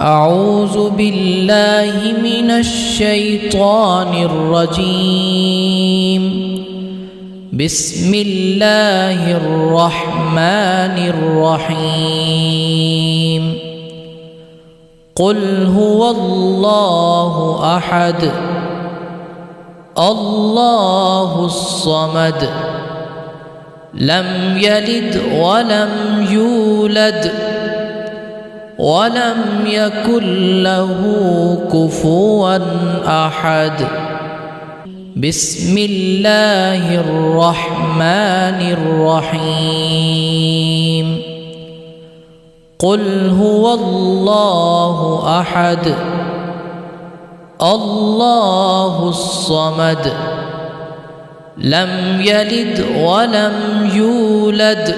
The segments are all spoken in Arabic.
أعوذ بالله من الشيطان الرجيم. بسم الله الرحمن الرحيم. قل هو الله أحد الله الصمد لم يلد ولم يولد ولم يكن له كفوا أحد. بسم الله الرحمن الرحيم. قل هو الله أحد الله الصمد لم يلد ولم يولد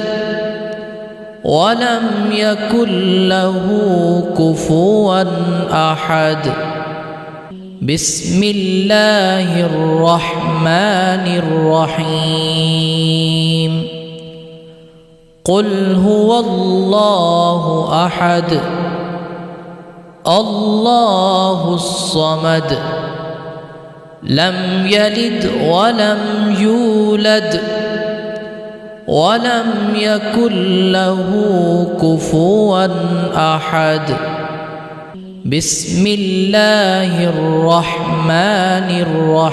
ولم يكن له كفوا أحد. بسم الله الرحمن الرحيم. قل هو الله أحد الله الصمد لم يلد ولم يولد ولم يكن له كفوا أحد. بسم الله الرحمن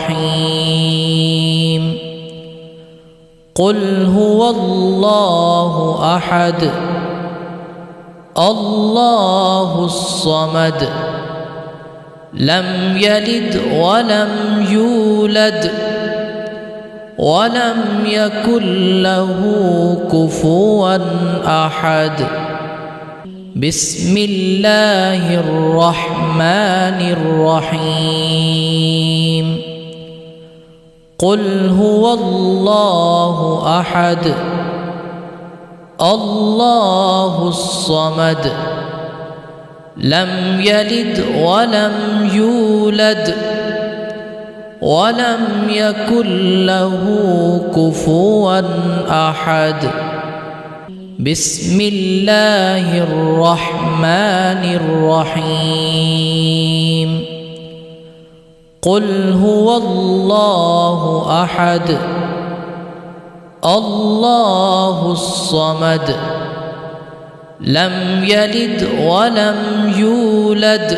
الرحيم. قل هو الله أحد الله الصمد لم يلد ولم يولد ولم يكن له كفوا أحد. بسم الله الرحمن الرحيم. قل هو الله أحد الله الصمد لم يلد ولم يولد ولم يكن له كفوا أحد. بسم الله الرحمن الرحيم. قل هو الله أحد الله الصمد لم يلد ولم يولد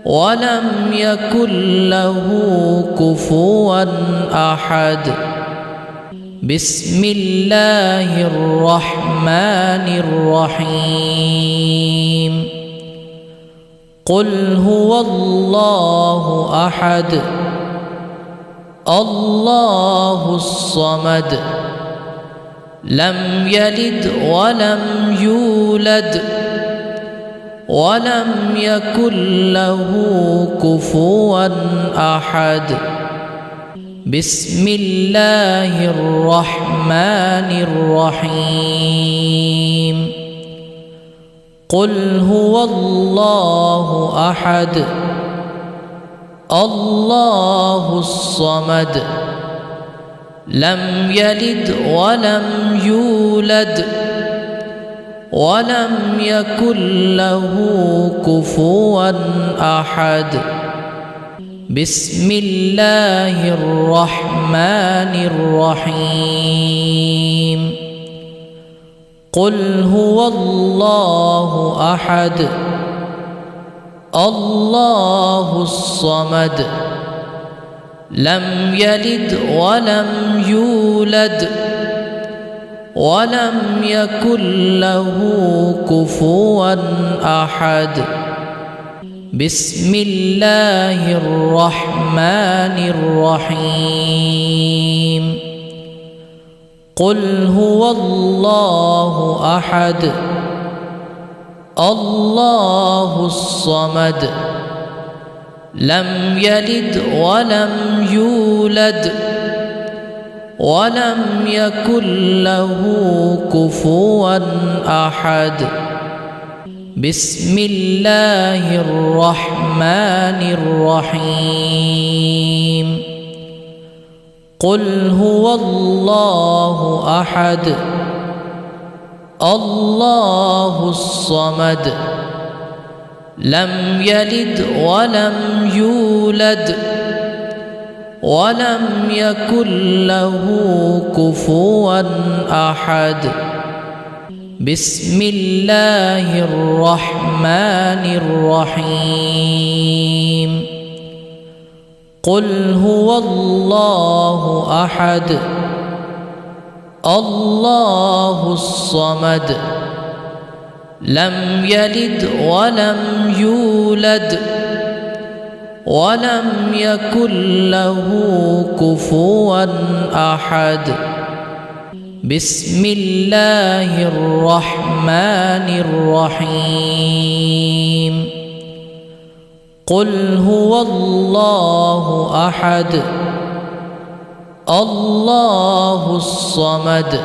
ولم يكن له كفوا أحد. بسم الله الرحمن الرحيم. قل هو الله أحد الله الصمد لم يلد ولم يولد ولم يكن له كفوا أحد. بسم الله الرحمن الرحيم. قل هو الله أحد الله الصمد لم يلد ولم يولد ولم يكن له كفوا أحد. بسم الله الرحمن الرحيم. قل هو الله أحد الله الصمد لم يلد ولم يولد ولم يكن له كفوا أحد. بسم الله الرحمن الرحيم. قل هو الله أحد الله الصمد لم يلد ولم يولد ولم يكن له كفوا أحد. بسم الله الرحمن الرحيم. قل هو الله أحد الله الصمد لم يلد ولم يولد ولم يكن له كفوا أحد. بسم الله الرحمن الرحيم. قل هو الله أحد الله الصمد لم يلد ولم يولد ولم يكن له كفوا أحد. بسم الله الرحمن الرحيم. قل هو الله أحد الله الصمد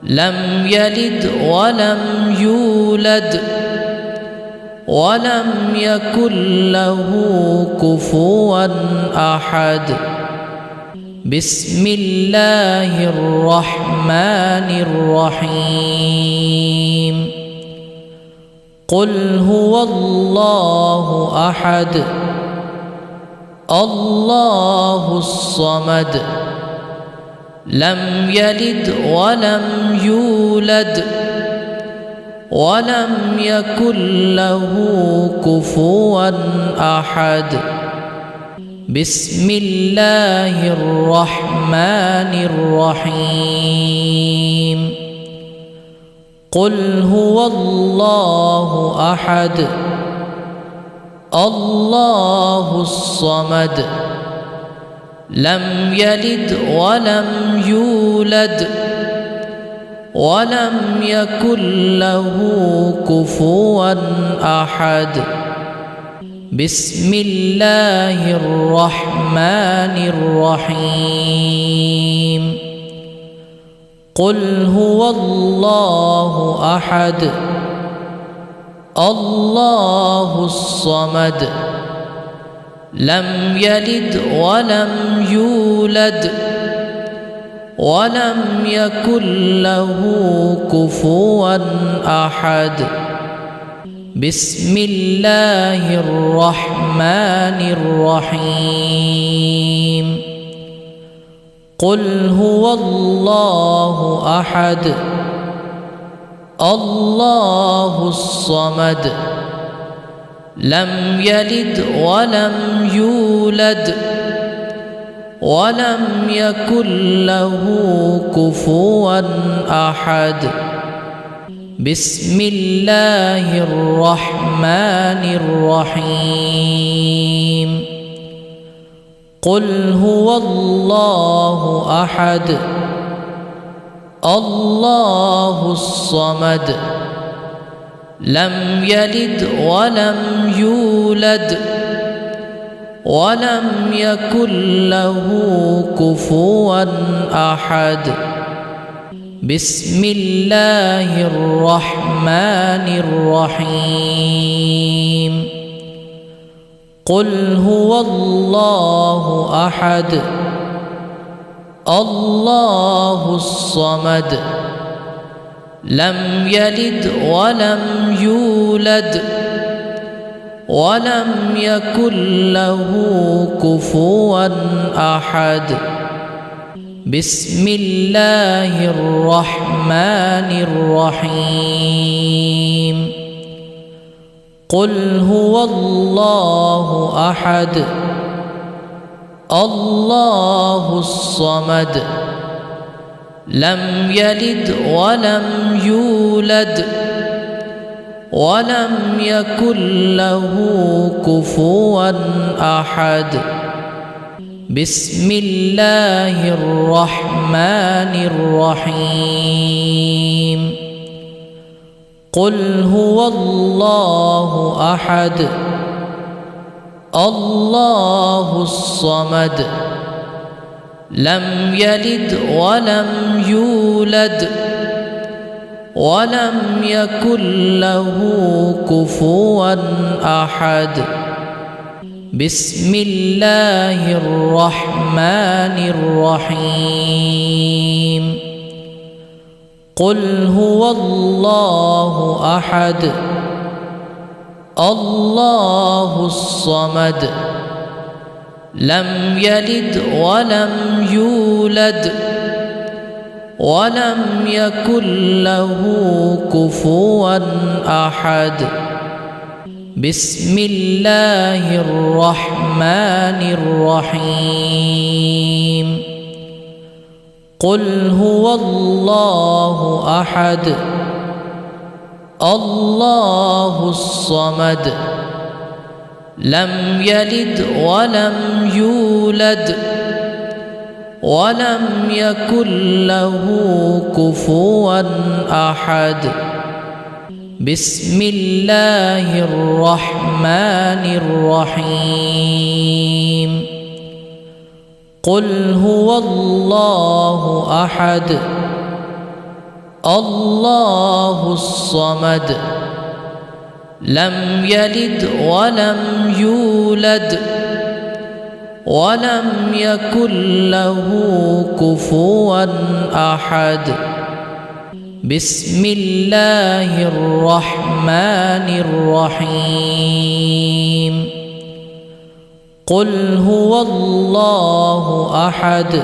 لم يلد ولم يولد ولم يكن له كفوا أحد. بسم الله الرحمن الرحيم. قل هو الله أحد الله الصمد لم يلد ولم يولد ولم يكن له كفوا أحد. بسم الله الرحمن الرحيم. قل هو الله أحد الله الصمد لم يلد ولم يولد ولم يكن له كفوا أحد. بسم الله الرحمن الرحيم. قل هو الله أحد الله الصمد لم يلد ولم يولد ولم يكن له كفوا أحد. بسم الله الرحمن الرحيم. قل هو الله أحد الله الصمد لم يلد ولم يولد ولم يكن له كفوا أحد. بسم الله الرحمن الرحيم. قل هو الله أحد الله الصمد لم يلد ولم يولد ولم يكن له كفوا أحد. بسم الله الرحمن الرحيم. قل هو الله أحد الله الصمد لم يلد ولم يولد ولم يكن له كفوا أحد. بسم الله الرحمن الرحيم. قل هو الله أحد الله الصمد لم يلد ولم يولد ولم يكن له كفوا أحد. بسم الله الرحمن الرحيم. قل هو الله أحد الله الصمد لم يلد ولم يولد ولم يكن له كفوا أحد. بسم الله الرحمن الرحيم. قل هو الله أحد الله الصمد لم يلد ولم يولد ولم يكن له كفوا أحد بسم الله الرحمن الرحيم قل هو الله أحد الله الصمد لم يلد ولم يولد ولم يكن له كفوا أحد بسم الله الرحمن الرحيم قل هو الله أحد الله الصمد لم يلد ولم يولد ولم يكن له كفوا أحد بسم الله الرحمن الرحيم قل هو الله أحد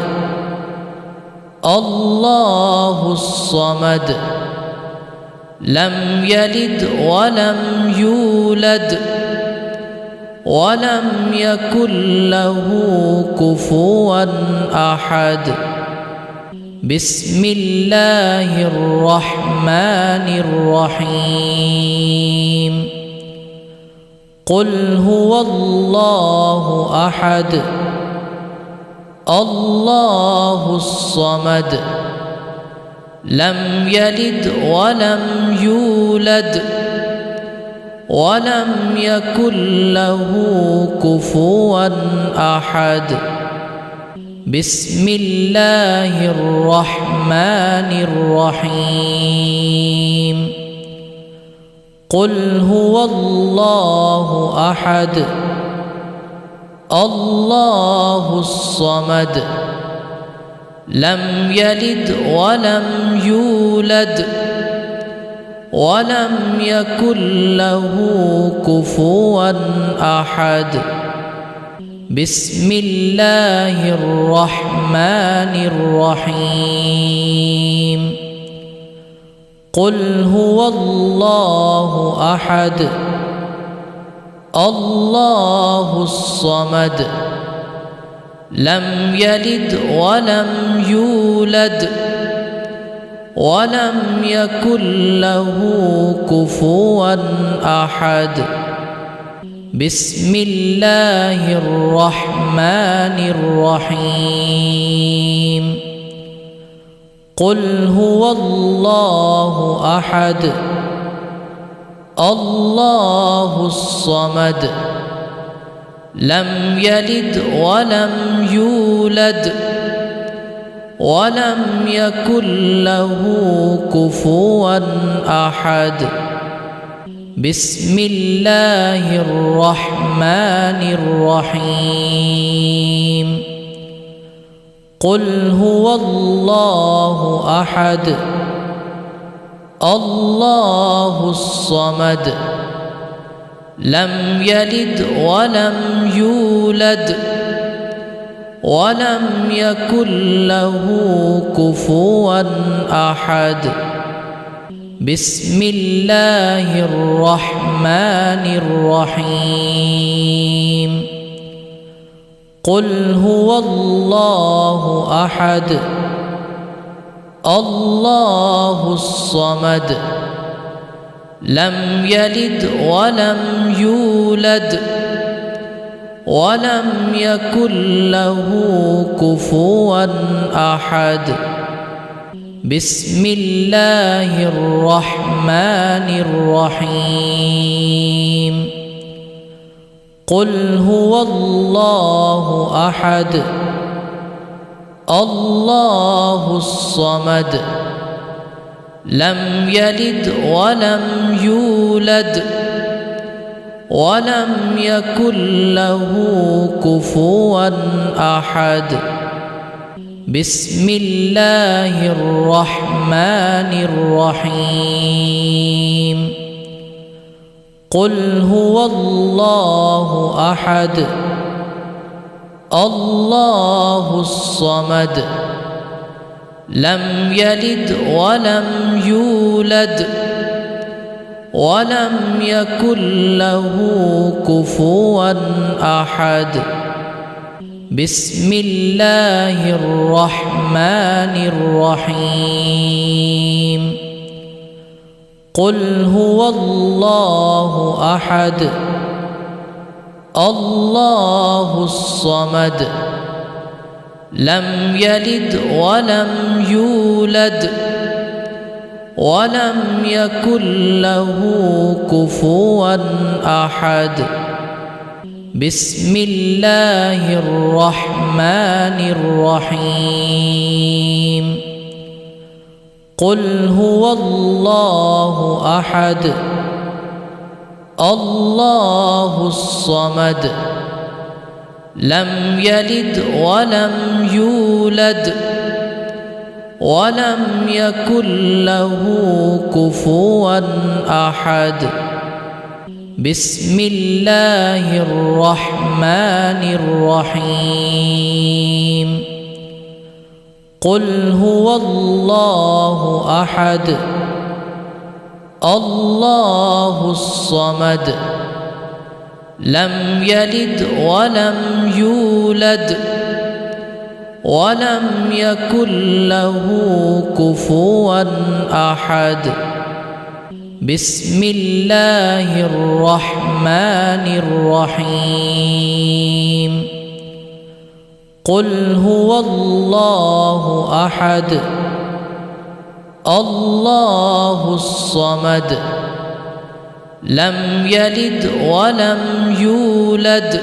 الله الصمد لم يلد ولم يولد ولم يكن له كفوا أحد بسم الله الرحمن الرحيم قل هو الله أحد الله الصمد لم يلد ولم يولد ولم يكن له كفوا أحد بسم الله الرحمن الرحيم قل هو الله أحد الله الصمد لم يلد ولم يولد ولم يكن له كفوا أحد بسم الله الرحمن الرحيم قل هو الله أحد الله الصمد لم يلد ولم يولد ولم يكن له كفوا أحد بسم الله الرحمن الرحيم قل هو الله أحد الله الصمد لم يلد ولم يولد ولم يكن له كفوا أحد بسم الله الرحمن الرحيم قل هو الله أحد الله الصمد لم يلد ولم يولد ولم يكن له كفوا أحد بسم الله الرحمن الرحيم قل هو الله أحد الله الصمد لم يلد ولم يولد ولم يكن له كفوا أحد بسم الله الرحمن الرحيم قل هو الله أحد الله الصمد لم يلد ولم يولد ولم يكن له كفوا أحد بسم الله الرحمن الرحيم قل هو الله أحد الله الصمد لم يلد ولم يولد ولم يكن له كفوا أحد بسم الله الرحمن الرحيم قل هو الله أحد الله الصمد لم يلد ولم يولد ولم يكن له كفوا أحد بسم الله الرحمن الرحيم قل هو الله أحد الله الصمد لم يلد ولم يولد ولم يكن له كفوا أحد بسم الله الرحمن الرحيم قل هو الله أحد الله الصمد لم يلد ولم يولد ولم يكن له كفوا أحد بسم الله الرحمن الرحيم قل هو الله أحد الله الصمد لم يلد ولم يولد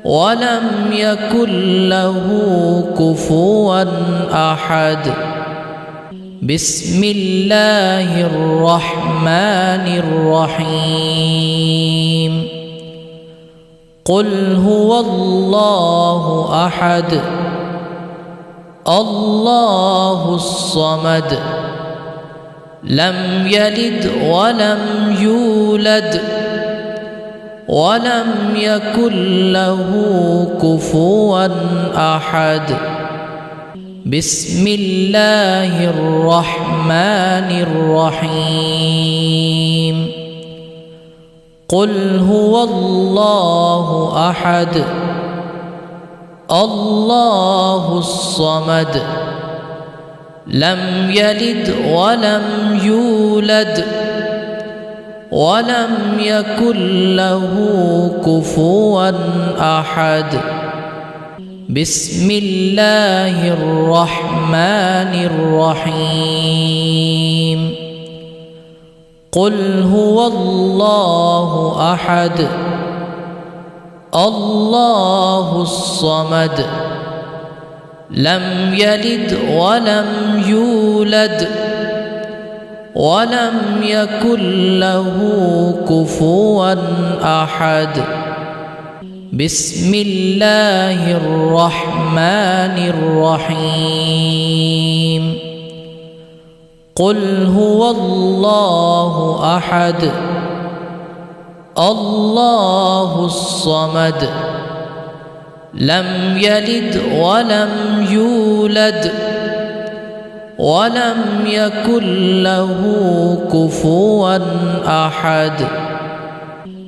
ولم يكن له كفوا أحد بسم الله الرحمن الرحيم قل هو الله أحد الله الصمد لم يلد ولم يولد ولم يكن له كفوا أحد بسم الله الرحمن الرحيم قل هو الله أحد الله الصمد لم يلد ولم يولد ولم يكن له كفوا أحد بسم الله الرحمن الرحيم قل هو الله أحد الله الصمد لم يلد ولم يولد ولم يكن له كفوا أحد بسم الله الرحمن الرحيم قل هو الله أحد الله الصمد لم يلد ولم يولد ولم يكن له كفوا أحد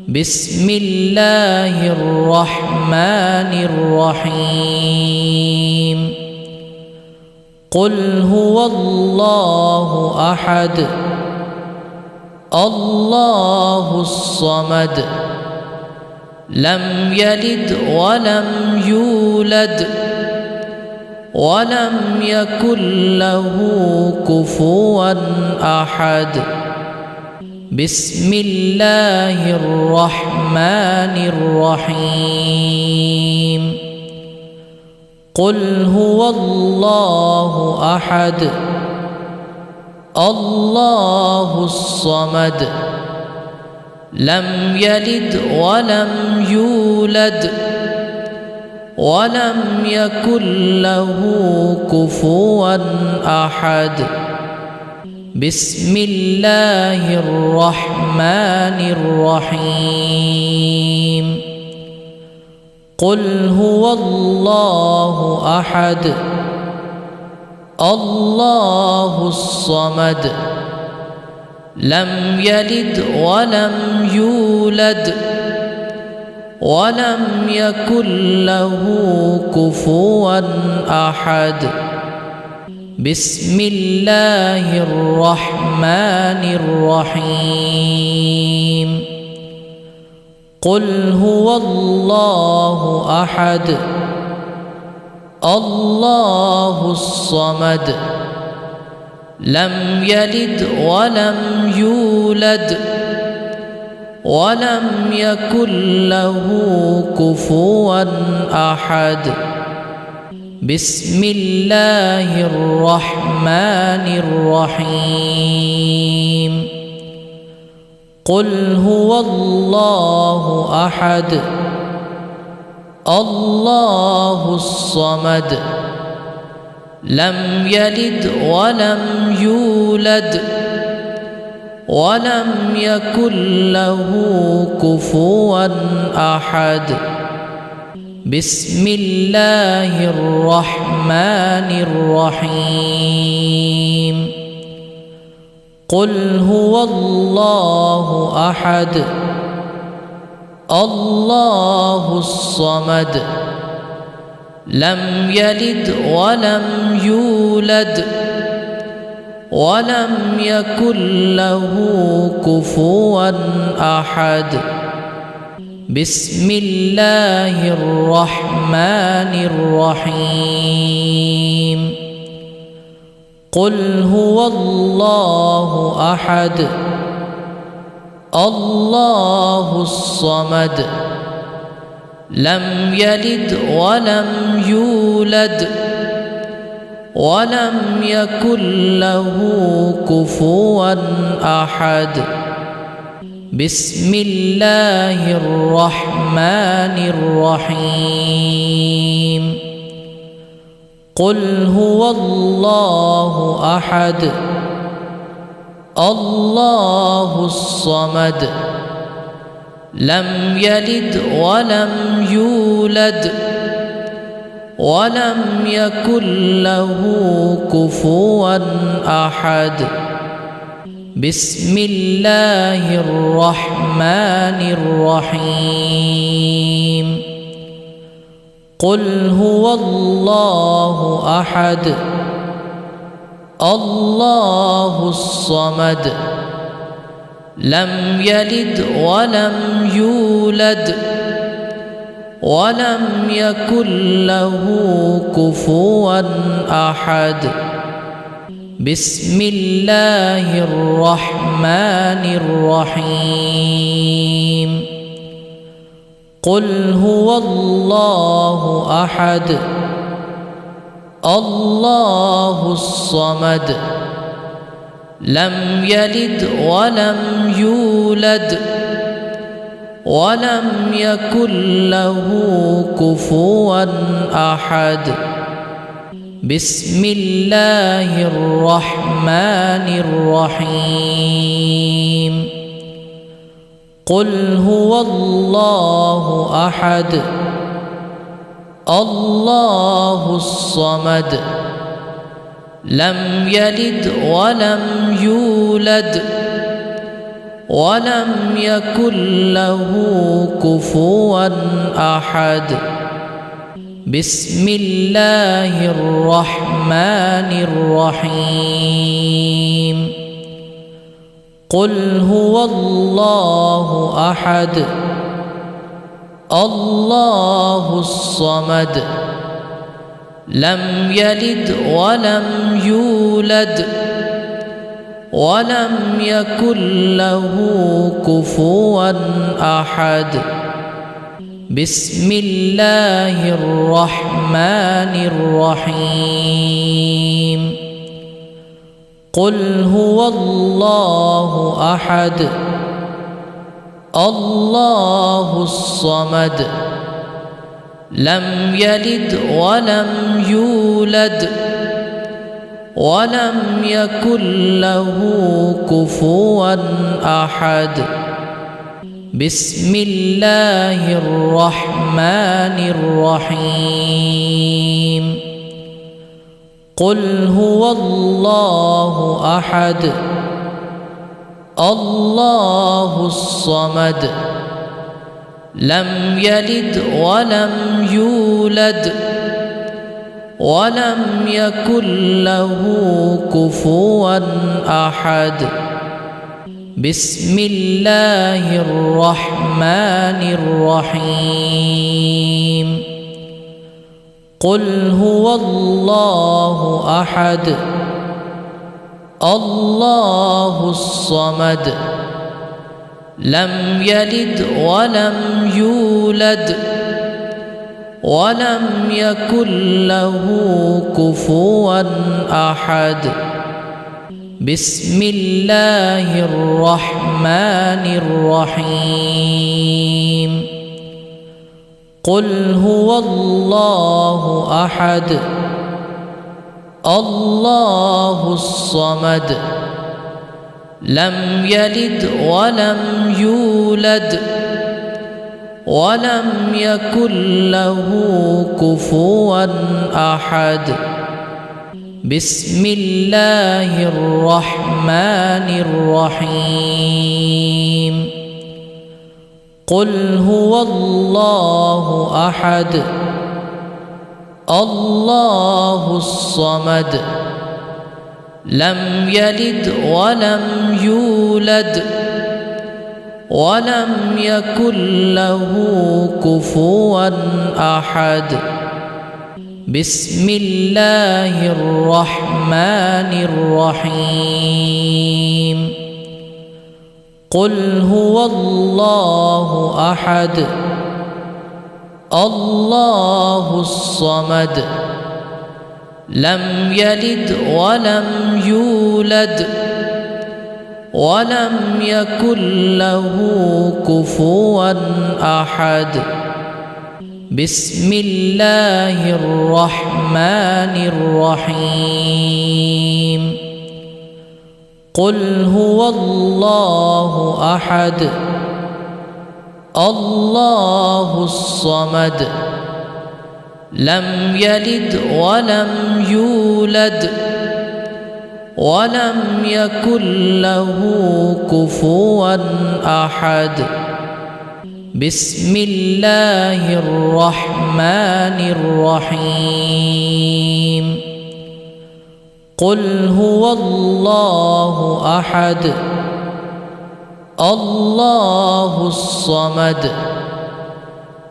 بسم الله الرحمن الرحيم قل هو الله أحد الله الصمد لم يلد ولم يولد ولم يكن له كفوا أحد بسم الله الرحمن الرحيم قل هو الله أحد الله الصمد لم يلد ولم يولد ولم يكن له كفوا أحد بسم الله الرحمن الرحيم قل هو الله أحد الله الصمد لم يلد ولم يولد ولم يكن له كفوا أحد بسم الله الرحمن الرحيم قل هو الله أحد الله الصمد لم يلد ولم يولد ولم يكن له كفوا أحد بسم الله الرحمن الرحيم قل هو الله أحد الله الصمد لم يلد ولم يولد ولم يكن له كفوا أحد بسم الله الرحمن الرحيم قل هو الله أحد الله الصمد لم يلد ولم يولد ولم يكن له كفوا أحد بسم الله الرحمن الرحيم قل هو الله أحد الله الصمد لم يلد ولم يولد ولم يكن له كفوا أحد بسم الله الرحمن الرحيم قل هو الله أحد الله الصمد لم يلد ولم يولد ولم يكن له كفوا أحد بسم الله الرحمن الرحيم قل هو الله أحد الله الصمد لم يلد ولم يولد ولم يكن له كفوا أحد بسم الله الرحمن الرحيم قل هو الله أحد الله الصمد لم يلد ولم يولد ولم يكن له كفوا أحد بسم الله الرحمن الرحيم قل هو الله أحد الله الصمد لم يلد ولم يولد ولم يكن له كفوا أحد بسم الله الرحمن الرحيم قل هو الله أحد الله الصمد لم يلد ولم يولد ولم يكن له كفوا أحد بسم الله الرحمن الرحيم قل هو الله أحد الله الصمد لم يلد ولم يولد ولم يكن له كفوا أحد. بسم الله الرحمن الرحيم. قل هو الله أحد الله الصمد لم يلد ولم يولد ولم يكن له كفوا أحد. بسم الله الرحمن الرحيم. قل هو الله أحد الله الصمد لم يلد ولم يولد ولم يكن له كفوا أحد. بسم الله الرحمن الرحيم. قل هو الله أحد الله الصمد لم يلد ولم يولد ولم يكن له كفوا أحد. بسم الله الرحمن الرحيم. قل هو الله أحد الله الصمد لم يلد ولم يولد ولم يكن له كفوا أحد. بسم الله الرحمن الرحيم. قل هو الله أحد الله الصمد لم يلد ولم يولد ولم يكن له كفوا أحد. بسم الله الرحمن الرحيم. قل هو الله أحد الله الصمد لم يلد ولم يولد ولم يكن له كفوا أحد. بسم الله الرحمن الرحيم. قل هو الله أحد الله الصمد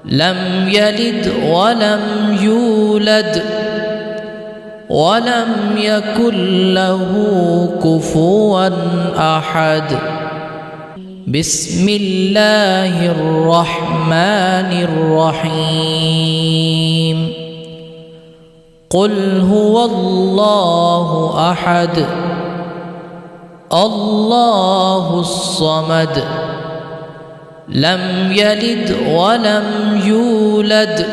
لم يلد ولم يولد ولم يكن له كفوا أحد. بسم الله الرحمن الرحيم. قل هو الله أحد الله الصمد لم يلد ولم يولد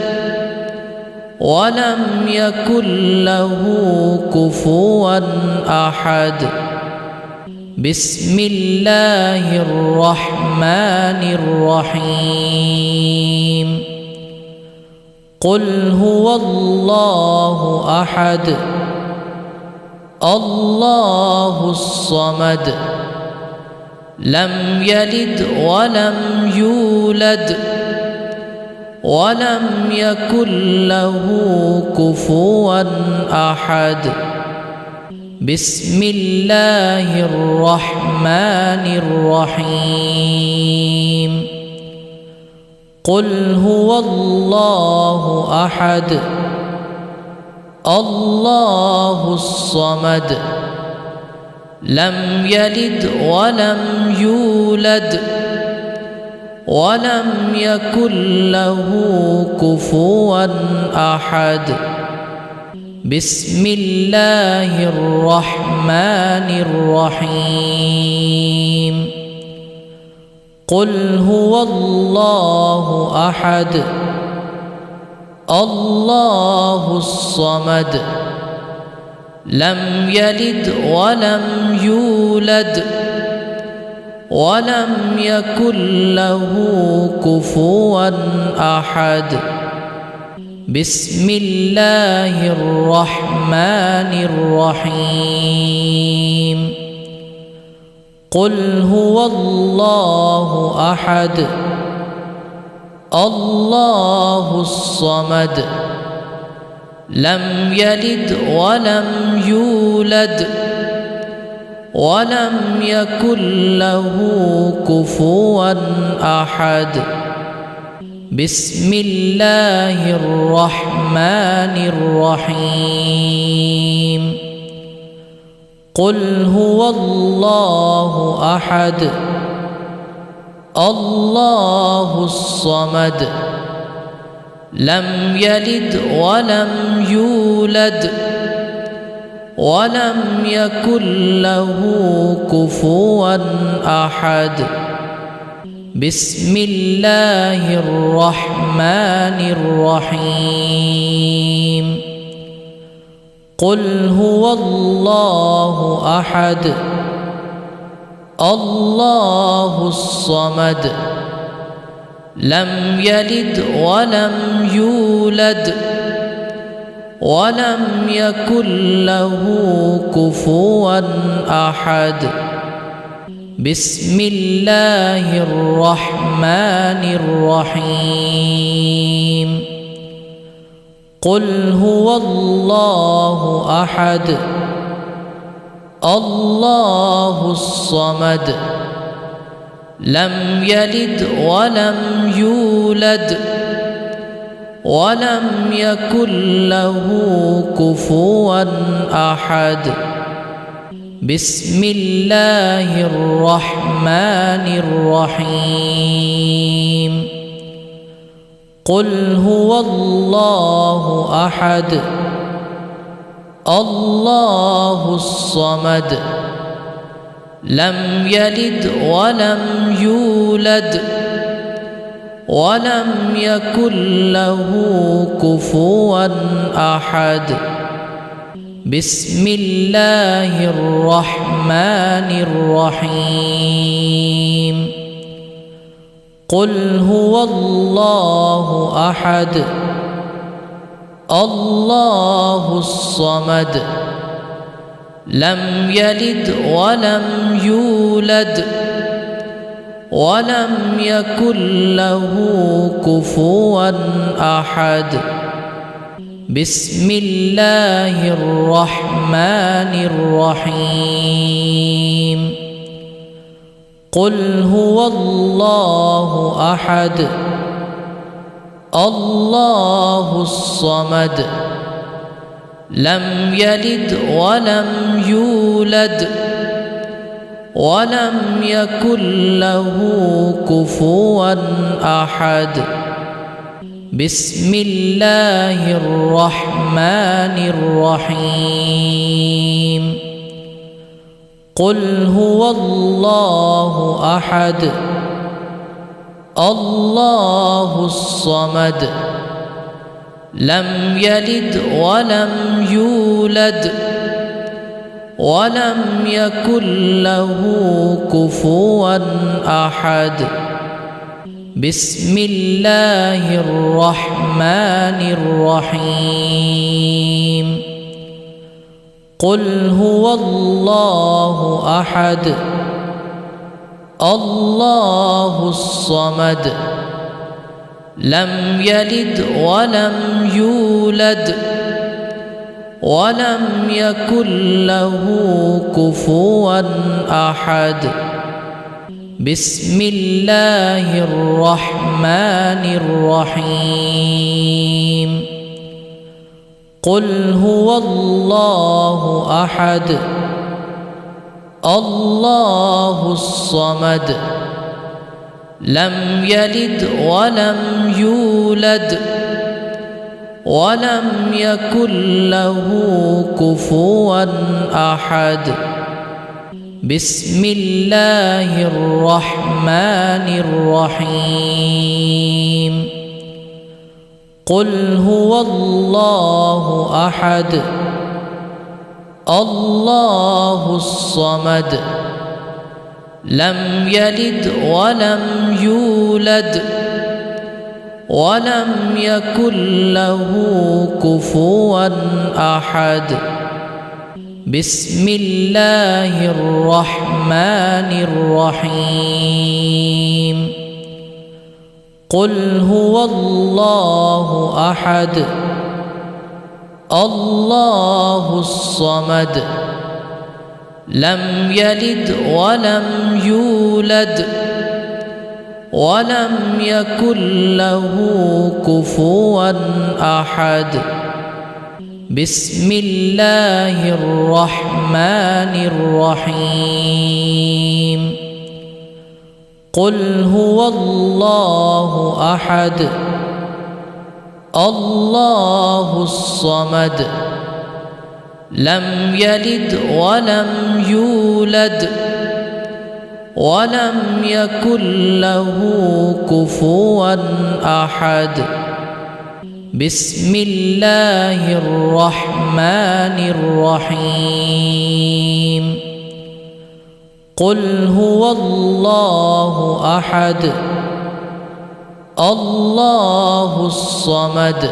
ولم يكن له كفوا أحد. بسم الله الرحمن الرحيم. قل هو الله أحد الله الصمد لم يلد ولم يولد ولم يكن له كفوا أحد. بسم الله الرحمن الرحيم. قل هو الله أحد الله الصمد لم يلد ولم يولد ولم يكن له كفوا أحد. بسم الله الرحمن الرحيم. قل هو الله أحد الله الصمد لم يلد ولم يولد ولم يكن له كفوا أحد. بسم الله الرحمن الرحيم. قل هو الله أحد الله الصمد لم يلد ولم يولد ولم يكن له كفوا أحد. بسم الله الرحمن الرحيم. قل هو الله أحد الله الصمد لم يلد ولم يولد ولم يكن له كفوا أحد. بسم الله الرحمن الرحيم. قل هو الله أحد الله الصمد لم يلد ولم يولد ولم يكن له كفوا أحد. بسم الله الرحمن الرحيم. قل هو الله أحد الله الصمد لم يلد ولم يولد ولم يكن له كفوا أحد. بسم الله الرحمن الرحيم. قل هو الله أحد الله الصمد لم يلد ولم يولد ولم يكن له كفوا أحد. بسم الله الرحمن الرحيم. قل هو الله أحد الله الصمد لم يلد ولم يولد ولم يكن له كفوا أحد. بسم الله الرحمن الرحيم. قل هو الله أحد الله الصمد لم يلد ولم يولد ولم يكن له كفوا أحد. بسم الله الرحمن الرحيم. قل هو الله أحد الله الصمد لم يلد ولم يولد ولم يكن له كفوا أحد. بسم الله الرحمن الرحيم. قل هو الله أحد الله الصمد لم يلد ولم يولد ولم يكن له كفوا أحد. بسم الله الرحمن الرحيم. قل هو الله أحد الله الصمد لم يلد ولم يولد ولم يكن له كفوا أحد. بسم الله الرحمن الرحيم. قل هو الله أحد الله الصمد لم يلد ولم يولد ولم يكن له كفوا أحد بسم الله الرحمن الرحيم قل هو الله أحد الله الصمد لم يلد ولم يولد ولم يكن له كفوا أحد بسم الله الرحمن الرحيم قل هو الله أحد الله الصمد لم يلد ولم يولد ولم يكن له كفوا أحد بسم الله الرحمن الرحيم قل هو الله أحد الله الصمد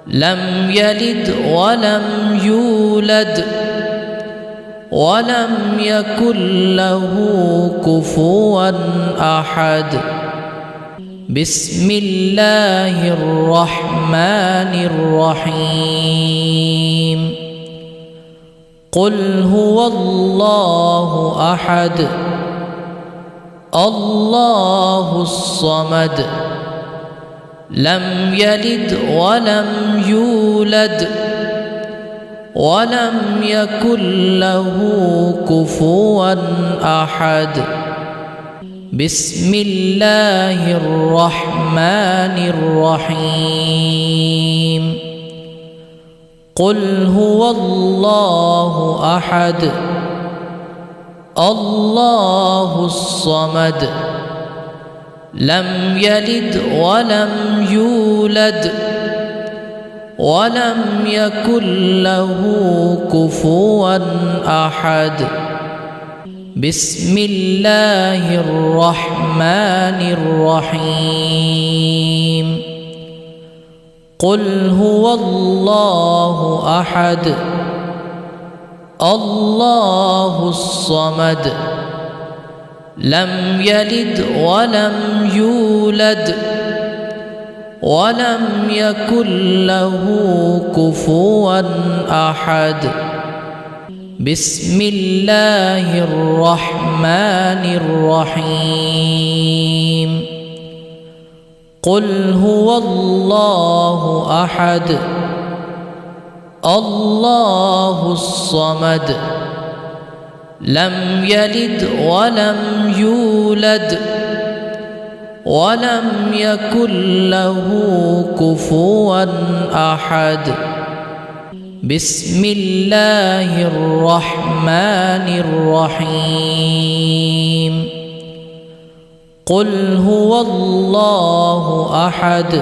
لم يلد ولم يولد ولم يكن له كفوا أحد بسم الله الرحمن الرحيم قل هو الله أحد الله الصمد لم يلد ولم يولد ولم يكن له كفوا أحد بسم الله الرحمن الرحيم قل هو الله أحد الله الصمد لم يلد ولم يولد ولم يكن له كفوا أحد بسم الله الرحمن الرحيم قل هو الله أحد الله الصمد لم يلد ولم يولد ولم يكن له كفوا أحد بسم الله الرحمن الرحيم قل هو الله أحد الله الصمد لم يلد ولم يولد ولم يكن له كفوا أحد بسم الله الرحمن الرحيم قل هو الله أحد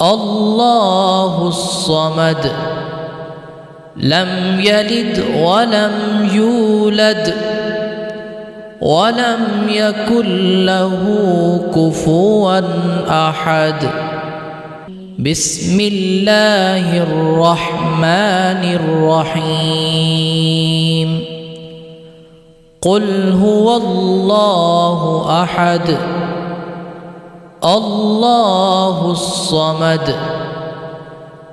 الله الصمد لم يلد ولم يولد ولم يكن له كفوا أحد بسم الله الرحمن الرحيم قل هو الله أحد الله الصمد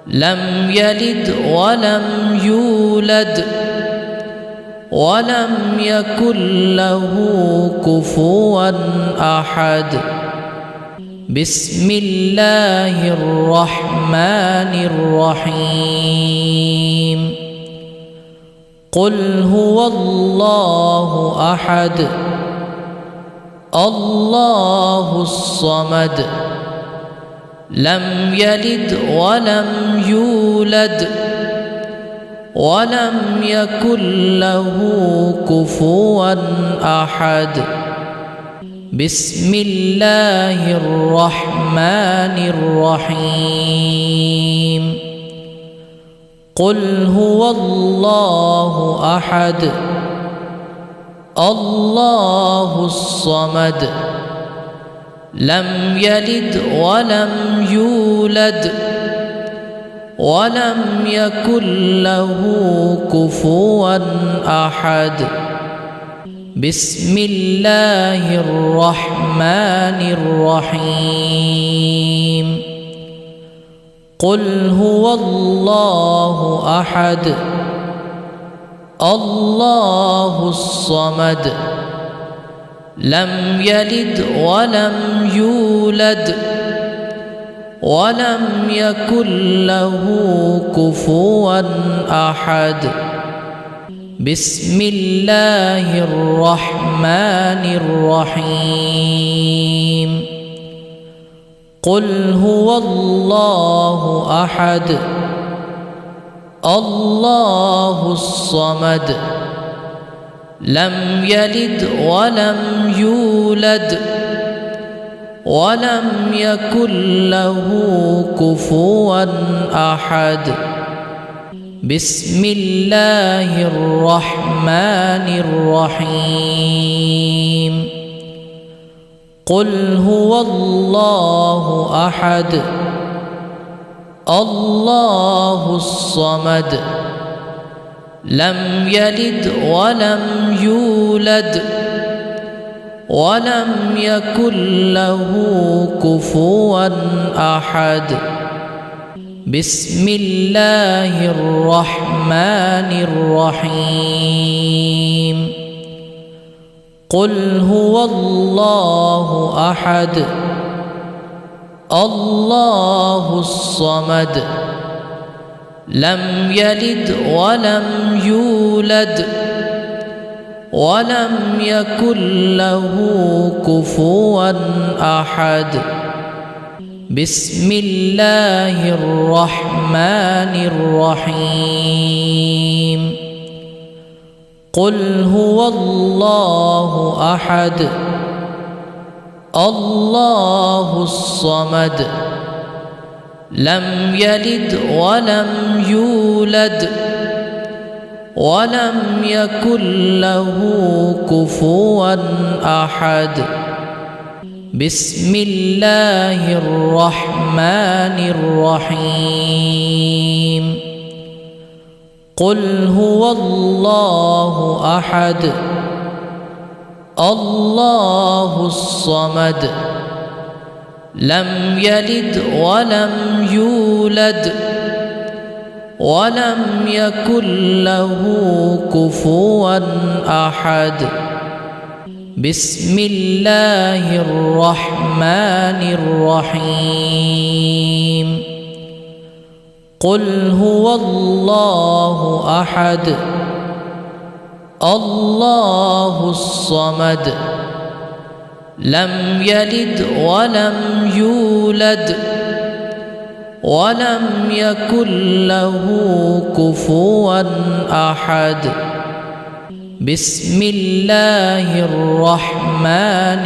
لم يلد ولم يولد ولم يكن له كفوا أحد بسم الله الرحمن الرحيم قل هو الله أحد الله الصمد لم يلد ولم يولد ولم يكن له كفوا أحد بسم الله الرحمن الرحيم قل هو الله أحد الله الصمد لم يلد ولم يولد ولم يكن له كفوا أحد بسم الله الرحمن الرحيم قل هو الله أحد الله الصمد لم يلد ولم يولد ولم يكن له كفوا أحد بسم الله الرحمن الرحيم قل هو الله أحد الله الصمد لم يلد ولم يولد ولم يكن له كفوا أحد بسم الله الرحمن الرحيم قل هو الله أحد الله الصمد لم يلد ولم يولد ولم يكن له كفوا أحد بسم الله الرحمن الرحيم قل هو الله أحد الله الصمد لم يلد ولم يولد ولم يكن له كفوا أحد بسم الله الرحمن الرحيم قل هو الله أحد الله الصمد لم يلد ولم يولد ولم يكن له كفوا أحد بسم الله الرحمن الرحيم قل هو الله أحد الله الصمد لم يلد ولم يولد ولم يكن له كفوا أحد بسم الله الرحمن الرحيم قل هو الله أحد الله الصمد لم يلد ولم يولد ولم يكن له كفوا أحد بسم الله الرحمن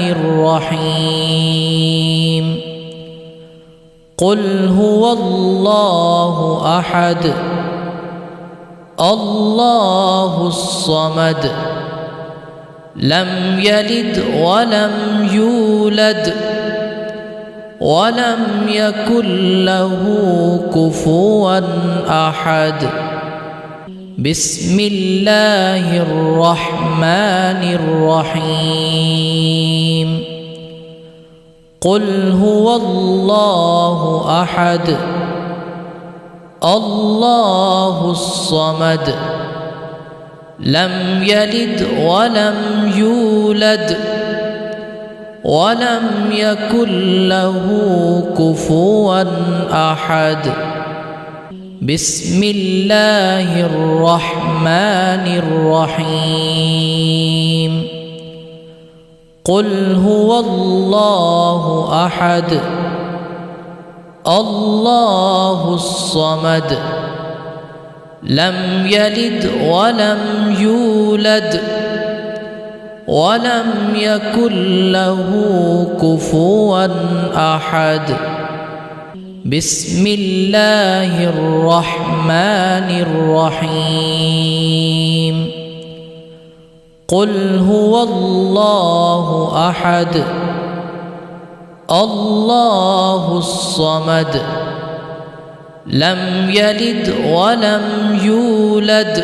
الرحيم قل هو الله أحد الله الصمد لم يلد ولم يولد ولم يكن له كفوا أحد بسم الله الرحمن الرحيم قل هو الله أحد الله الصمد لم يلد ولم يولد ولم يكن له كفوا أحد بسم الله الرحمن الرحيم قل هو الله أحد الله الصمد لم يلد ولم يولد ولم يكن له كفوا أحد بسم الله الرحمن الرحيم قل هو الله أحد الله الصمد لم يلد ولم يولد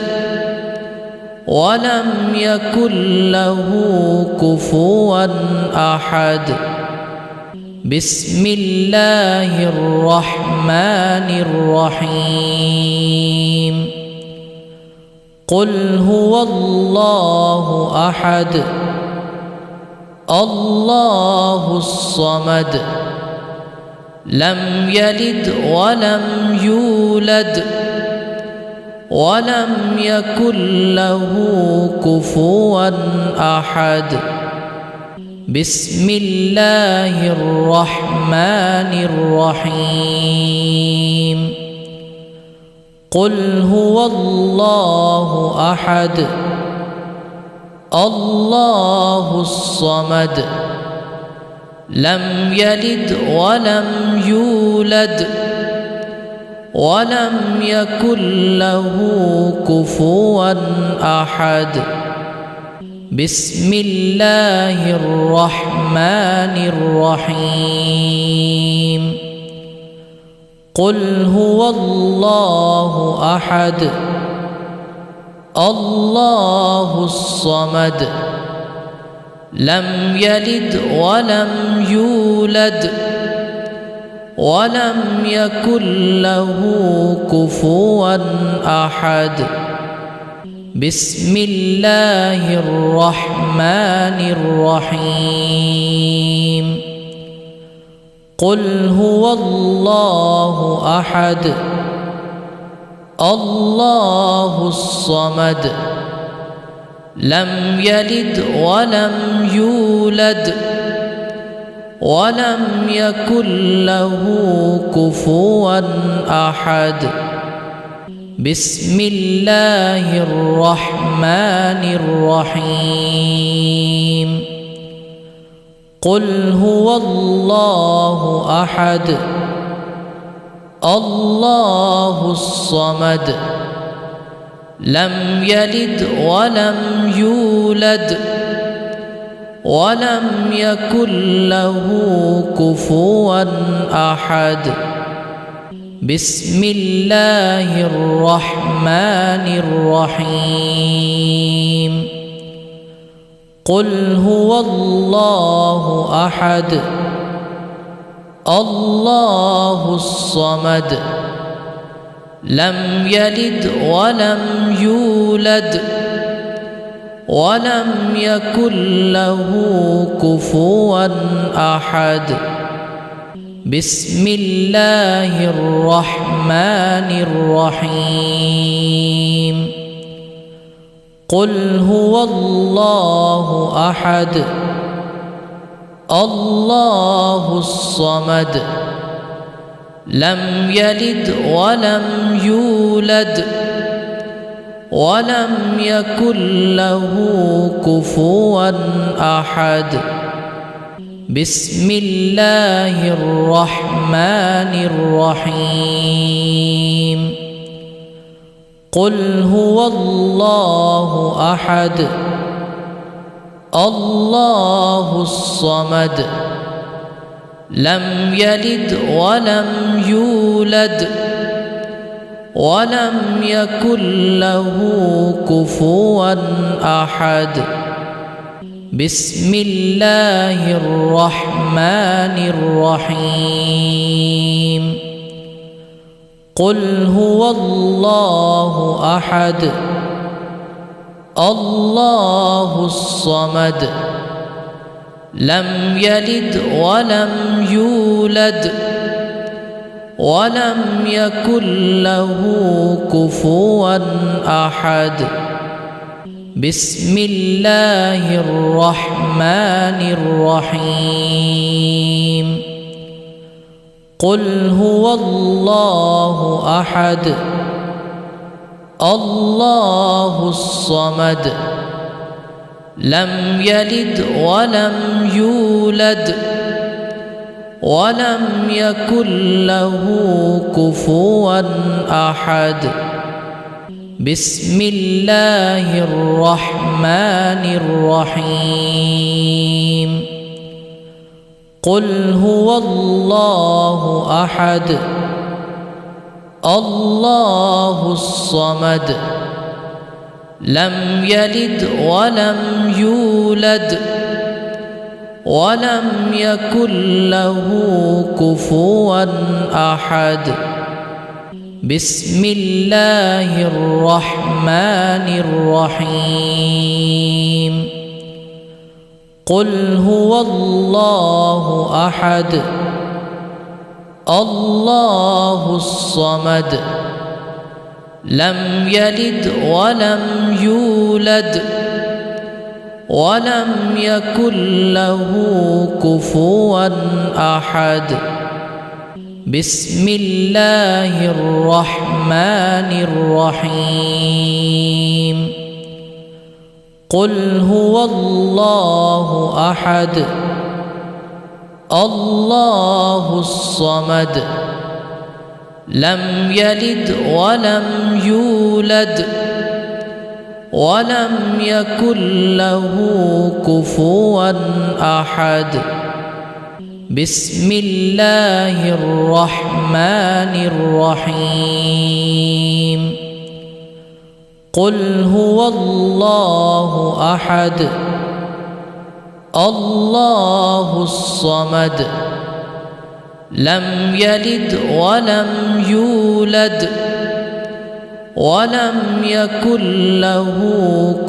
ولم يكن له كفوا أحد بسم الله الرحمن الرحيم قل هو الله أحد الله الصمد لم يلد ولم يولد ولم يكن له كفوا أحد بسم الله الرحمن الرحيم قل هو الله أحد الله الصمد لم يلد ولم يولد ولم يكن له كفوا أحد بسم الله الرحمن الرحيم قل هو الله أحد الله الصمد لم يلد ولم يولد ولم يكن له كفوا أحد بسم الله الرحمن الرحيم قل هو الله أحد الله الصمد لم يلد ولم يولد ولم يكن له كفوا أحد بسم الله الرحمن الرحيم قل هو الله أحد الله الصمد لم يلد ولم يولد ولم يكن له كفوا أحد بسم الله الرحمن الرحيم قل هو الله أحد الله الصمد لم يلد ولم يولد ولم يكن له كفوا أحد بسم الله الرحمن الرحيم قل هو الله أحد الله الصمد لم يلد ولم يولد ولم يكن له كفوا أحد بسم الله الرحمن الرحيم قل هو الله أحد الله الصمد لم يلد ولم يولد ولم يكن له كفوا أحد بسم الله الرحمن الرحيم قل هو الله أحد الله الصمد لم يلد ولم يولد ولم يكن له كفوا أحد بسم الله الرحمن الرحيم قل هو الله أحد الله الصمد لم يلد ولم يولد ولم يكن له كفوا أحد. بسم الله الرحمن الرحيم. قل هو الله أحد الله الصمد لم يلد ولم يولد ولم يكن له كفوا أحد. بسم الله الرحمن الرحيم. قل هو الله أحد الله الصمد لم يلد ولم يولد ولم يكن له كفوا أحد. بسم الله الرحمن الرحيم. قل هو الله أحد الله الصمد لم يلد ولم يولد ولم يكن له كفوا أحد. بسم الله الرحمن الرحيم. قل هو الله أحد الله الصمد لم يلد ولم يولد ولم يكن له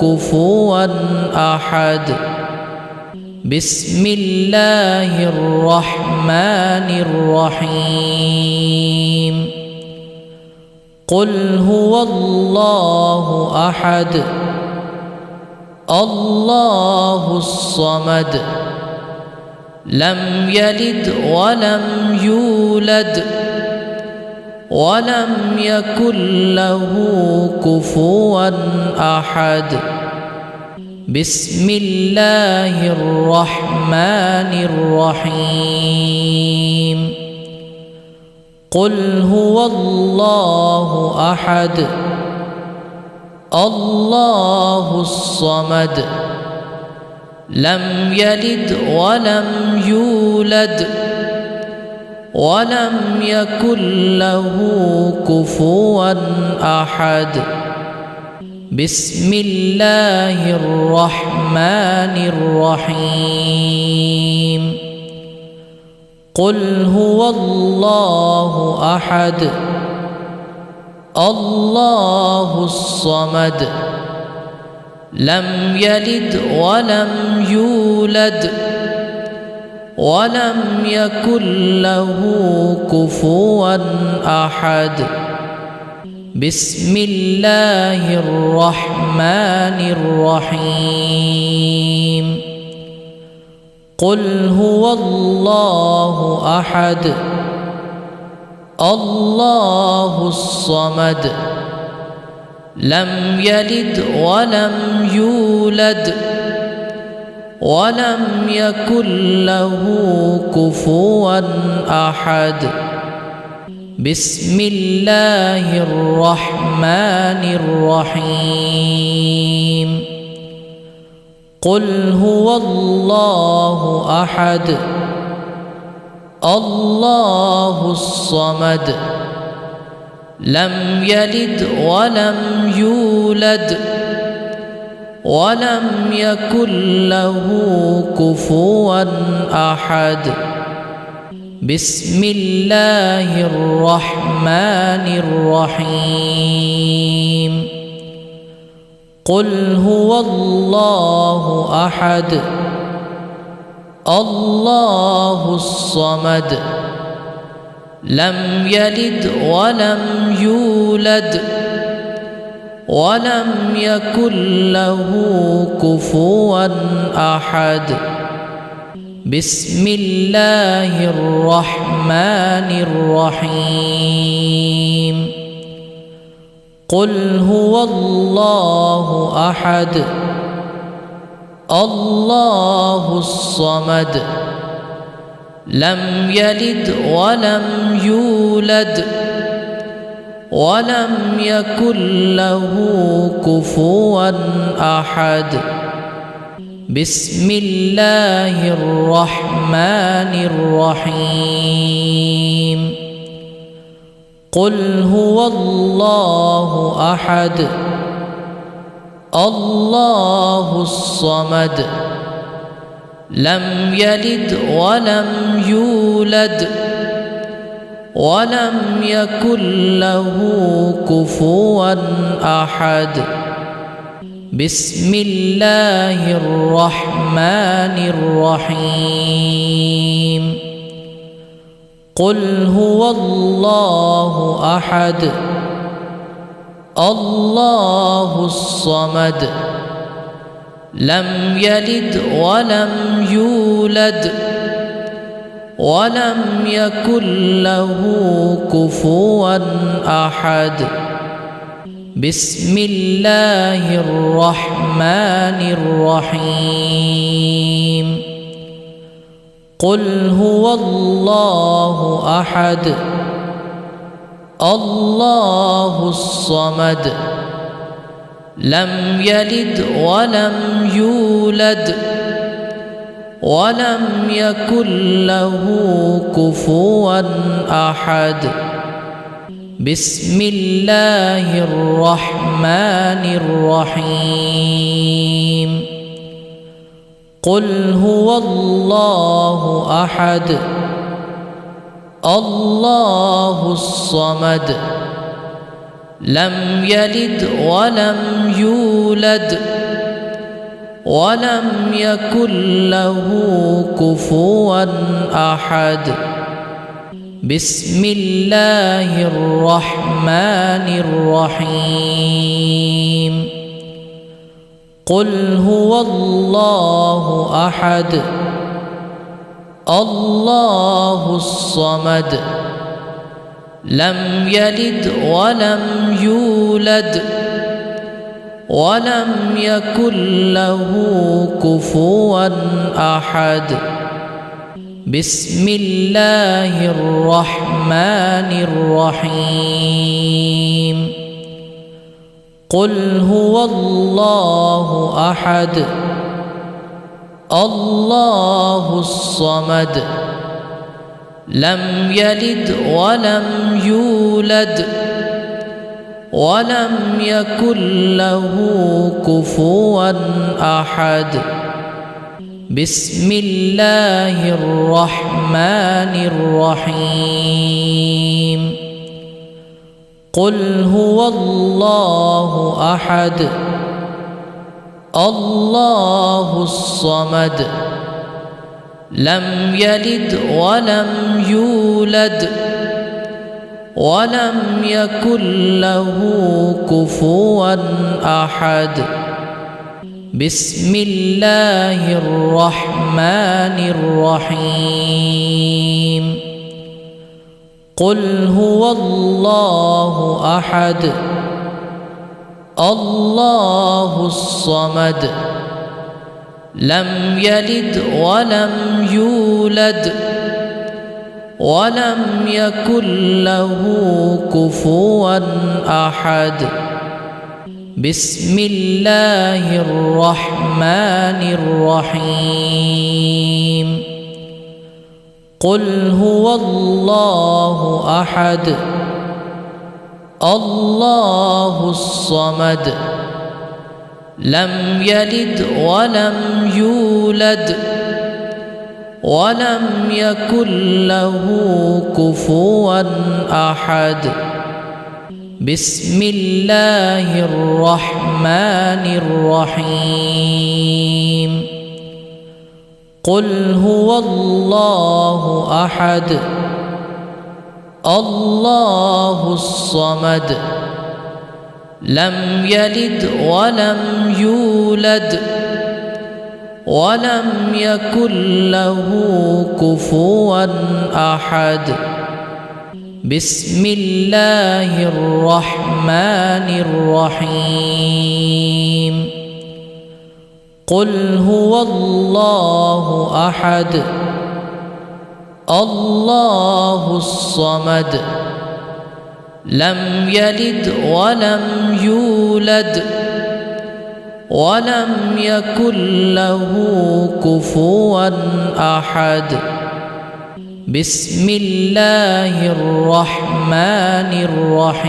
كفوا أحد. بسم الله الرحمن الرحيم. قل هو الله أحد الله الصمد لم يلد ولم يولد ولم يكن له كفوا أحد. بسم الله الرحمن الرحيم. قل هو الله أحد الله الصمد لم يلد ولم يولد ولم يكن له كفوا أحد. بسم الله الرحمن الرحيم. قل هو الله أحد الله الصمد لم يلد ولم يولد ولم يكن له كفوا أحد. بسم الله الرحمن الرحيم. قل هو الله أحد الله الصمد لم يلد ولم يولد ولم يكن له كفوا أحد. بسم الله الرحمن الرحيم. قل هو الله أحد الله الصمد لم يلد ولم يولد ولم يكن له كفوا أحد. بسم الله الرحمن الرحيم. قل هو الله أحد الله الصمد لم يلد ولم يولد ولم يكن له كفوا أحد. بسم الله الرحمن الرحيم. قل هو الله أحد الله الصمد لم يلد ولم يولد ولم يكن له كفوا أحد. بسم الله الرحمن الرحيم. قل هو الله أحد الله الصمد لم يلد ولم يولد ولم يكن له كفوا أحد. بسم الله الرحمن الرحيم. قل هو الله أحد الله الصمد لم يلد ولم يولد ولم يكن له كفوا أحد. بسم الله الرحمن الرحيم. قل هو الله أحد الله الصمد لم يلد ولم يولد ولم يكن له كفوا أحد. بسم الله الرحمن الرحيم. قل هو الله أحد الله الصمد لم يلد ولم يولد ولم يكن له كفوا أحد. بسم الله الرحمن الرحيم. قل هو الله أحد الله الصمد لم يلد ولم يولد ولم يكن له كفوا أحد. بسم الله الرحمن الرحيم. قل هو الله أحد الله الصمد لم يلد ولم يولد ولم يكن له كفوا أحد. بسم الله الرحمن الرحيم. قل هو الله أحد الله الصمد لم يلد ولم يولد ولم يكن له كفوا أحد. بسم الله الرحمن الرحيم. قل هو الله أحد الله الصمد لم يلد ولم يولد ولم يكن له كفوا أحد. بسم الله الرحمن الرحيم. قل هو الله أحد الله الصمد لم يلد ولم يولد ولم يكن له كفوا أحد. بسم الله الرحمن الرحيم. قل هو الله أحد الله الصمد لم يلد ولم يولد ولم يكن له كفوا أحد. بسم الله الرحمن الرحيم. قل هو الله أحد الله الصمد لم يلد ولم يولد ولم يكن له كفوا أحد بسم الله الرحمن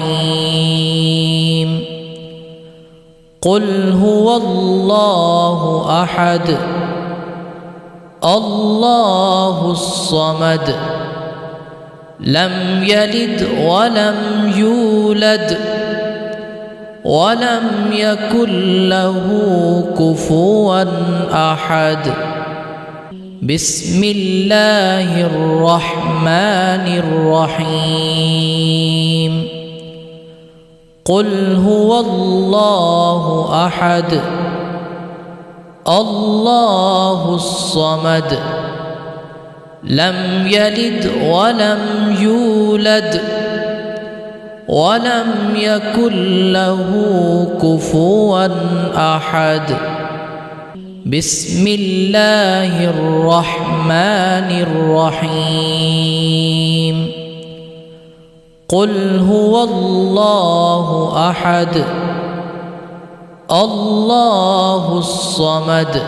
الرحيم قل هو الله أحد الله الصمد لم يلد ولم يولد ولم يكن له كفوا أحد بسم الله الرحمن الرحيم قل هو الله أحد الله الصمد لم يلد ولم يولد ولم يكن له كفوا أحد بسم الله الرحمن الرحيم قل هو الله أحد الله الصمد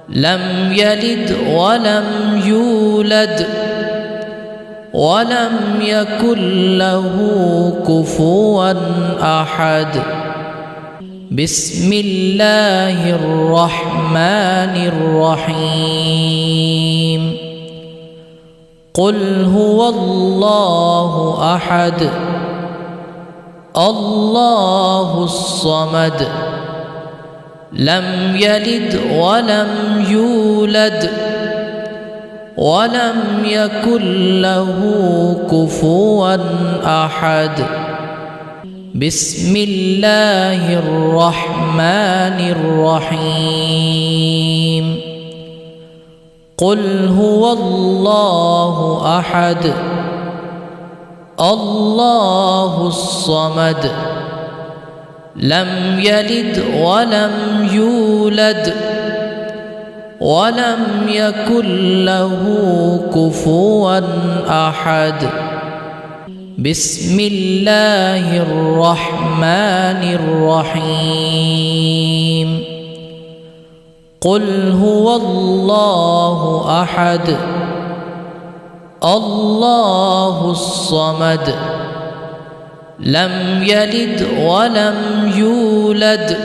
لم يلد ولم يولد ولم يكن له كفوا أحد بسم الله الرحمن الرحيم قل هو الله أحد الله الصمد لم يلد ولم يولد ولم يكن له كفوا أحد بسم الله الرحمن الرحيم قل هو الله أحد الله الصمد لم يلد ولم يولد ولم يكن له كفوا أحد بسم الله الرحمن الرحيم قل هو الله أحد الله الصمد لم يلد ولم يولد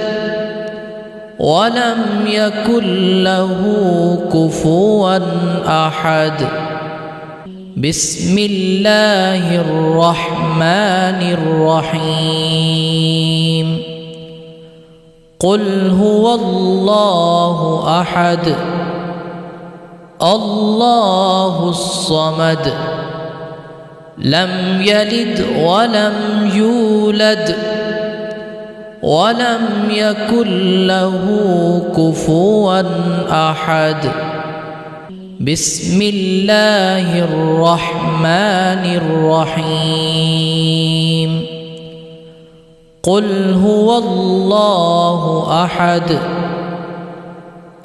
ولم يكن له كفوا أحد بسم الله الرحمن الرحيم قل هو الله أحد الله الصمد لم يلد ولم يولد ولم يكن له كفوا أحد بسم الله الرحمن الرحيم قل هو الله أحد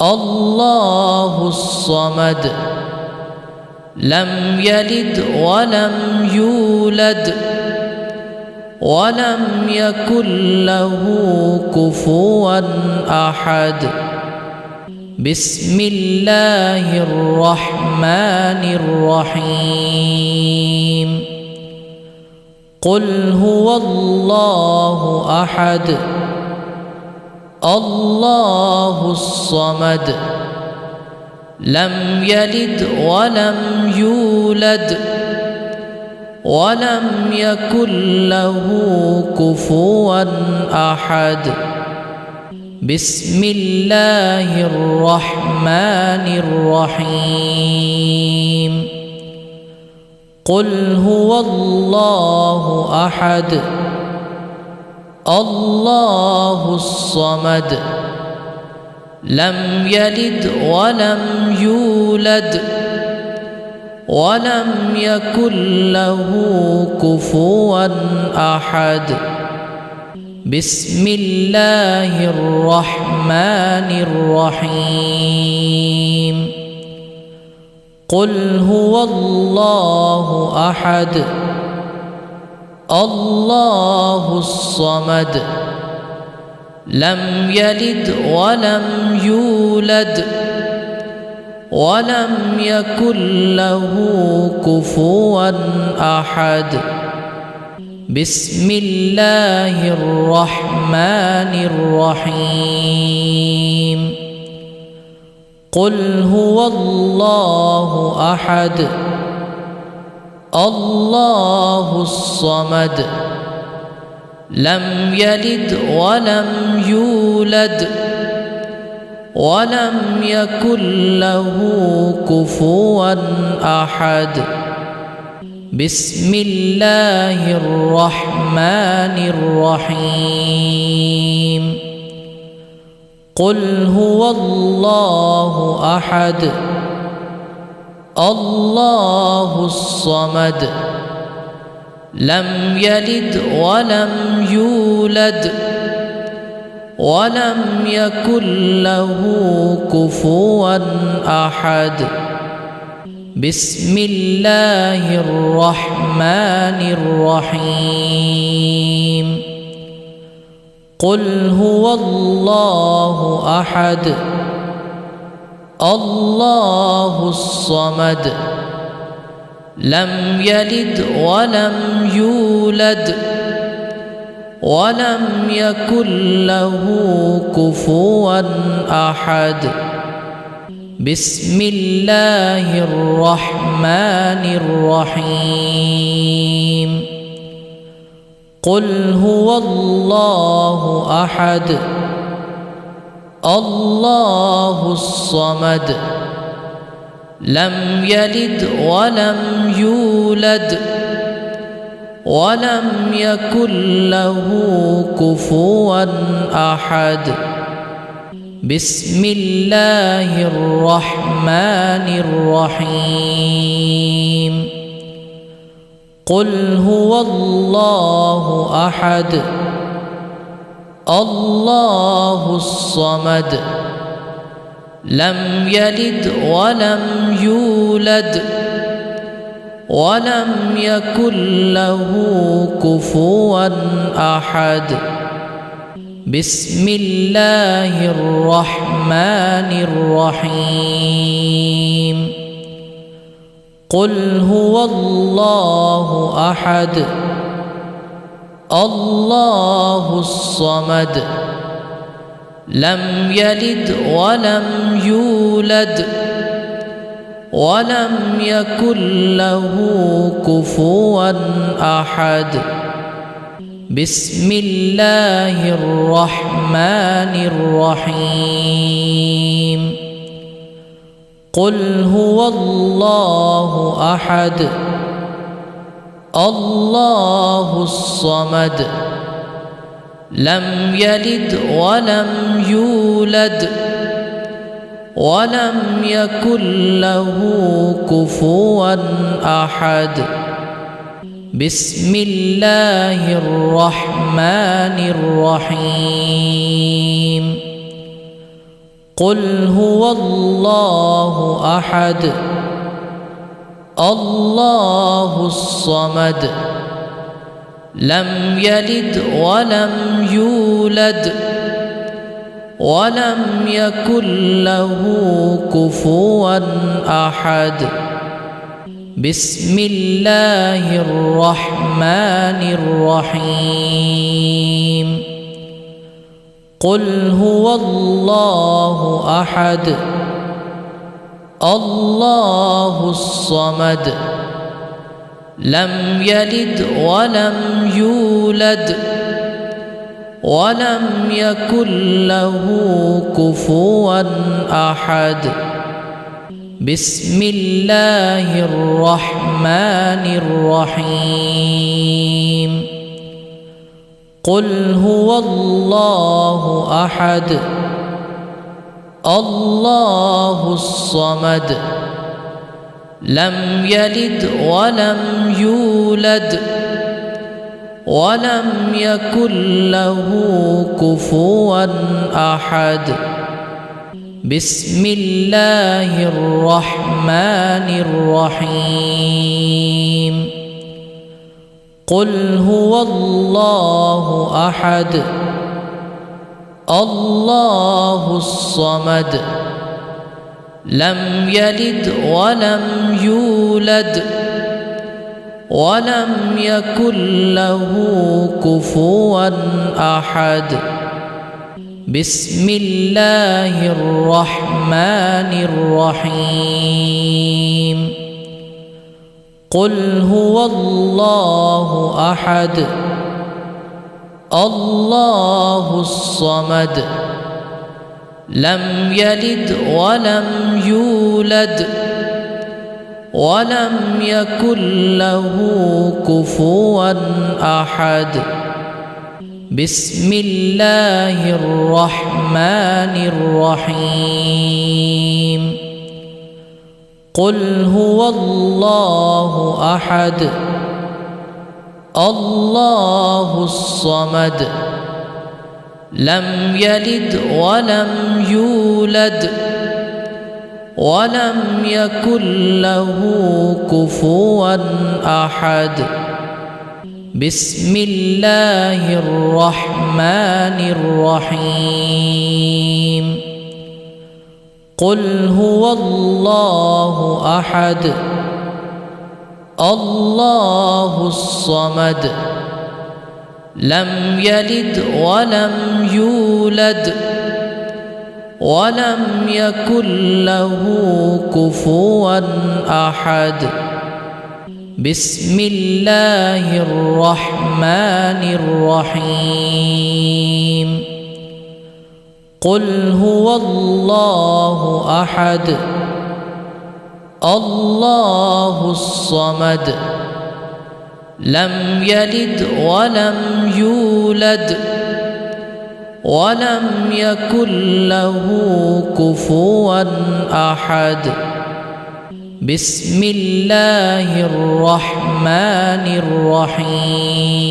الله الصمد لم يلد ولم يولد ولم يكن له كفوا أحد بسم الله الرحمن الرحيم قل هو الله أحد الله الصمد لم يلد ولم يولد ولم يكن له كفوا أحد بسم الله الرحمن الرحيم قل هو الله أحد الله الصمد لم يلد ولم يولد ولم يكن له كفوا أحد بسم الله الرحمن الرحيم قل هو الله أحد الله الصمد لم يلد ولم يولد ولم يكن له كفوا أحد بسم الله الرحمن الرحيم قل هو الله أحد الله الصمد لم يلد ولم يولد ولم يكن له كفوا أحد بسم الله الرحمن الرحيم قل هو الله أحد الله الصمد لم يلد ولم يولد ولم يكن له كفوا أحد بسم الله الرحمن الرحيم قل هو الله أحد الله الصمد لم يلد ولم يولد ولم يكن له كفوا أحد بسم الله الرحمن الرحيم قل هو الله أحد الله الصمد لم يلد ولم يولد ولم يكن له كفوا أحد بسم الله الرحمن الرحيم قل هو الله أحد الله الصمد لم يلد ولم يولد ولم يكن له كفوا أحد بسم الله الرحمن الرحيم قل هو الله أحد الله الصمد لم يلد ولم يولد ولم يكن له كفوا أحد بسم الله الرحمن الرحيم قل هو الله أحد الله الصمد لم يلد ولم يولد ولم يكن له كفوا أحد بسم الله الرحمن الرحيم قل هو الله أحد الله الصمد لم يلد ولم يولد ولم يكن له كفوا أحد بسم الله الرحمن الرحيم قل هو الله أحد الله الصمد لم يلد ولم يولد ولم يكن له كفوا أحد بسم الله الرحمن الرحيم قل هو الله أحد الله الصمد لم يلد ولم يولد ولم يكن له كفوا أحد بسم الله الرحمن الرحيم قل هو الله أحد الله الصمد لم يلد ولم يولد ولم يكن له كفوا أحد بسم الله الرحمن الرحيم قل هو الله أحد الله الصمد لم يلد ولم يولد ولم يكن له كفوا أحد بسم الله الرحمن الرحيم قل هو الله أحد الله الصمد لم يلد ولم يولد ولم يكن له كفوا أحد بسم الله الرحمن الرحيم قل هو الله أحد الله الصمد لم يلد ولم يولد ولم يكن له كفوا أحد بسم الله الرحمن الرحيم قل هو الله أحد الله الصمد لم يلد ولم يولد ولم يكن له كفوا أحد بسم الله الرحمن الرحيم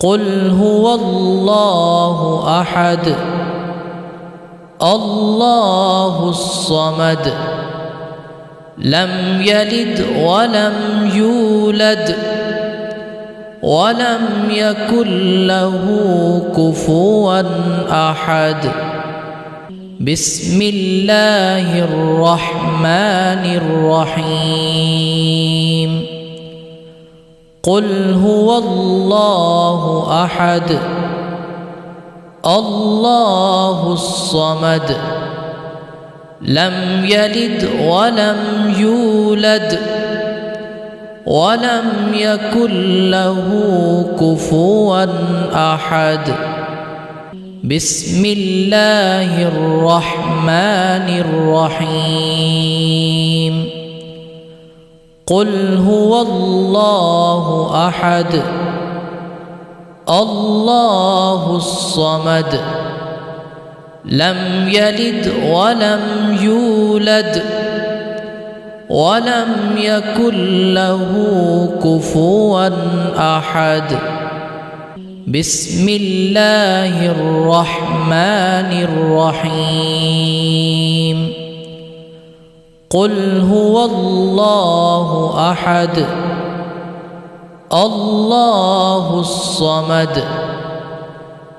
قل هو الله أحد الله الصمد لم يلد ولم يولد ولم يكن له كفوا أحد بسم الله الرحمن الرحيم قل هو الله أحد الله الصمد لم يلد ولم يولد ولم يكن له كفوا أحد بسم الله الرحمن الرحيم قل هو الله أحد الله الصمد لم يلد ولم يولد ولم يكن له كفوا أحد بسم الله الرحمن الرحيم قل هو الله أحد الله الصمد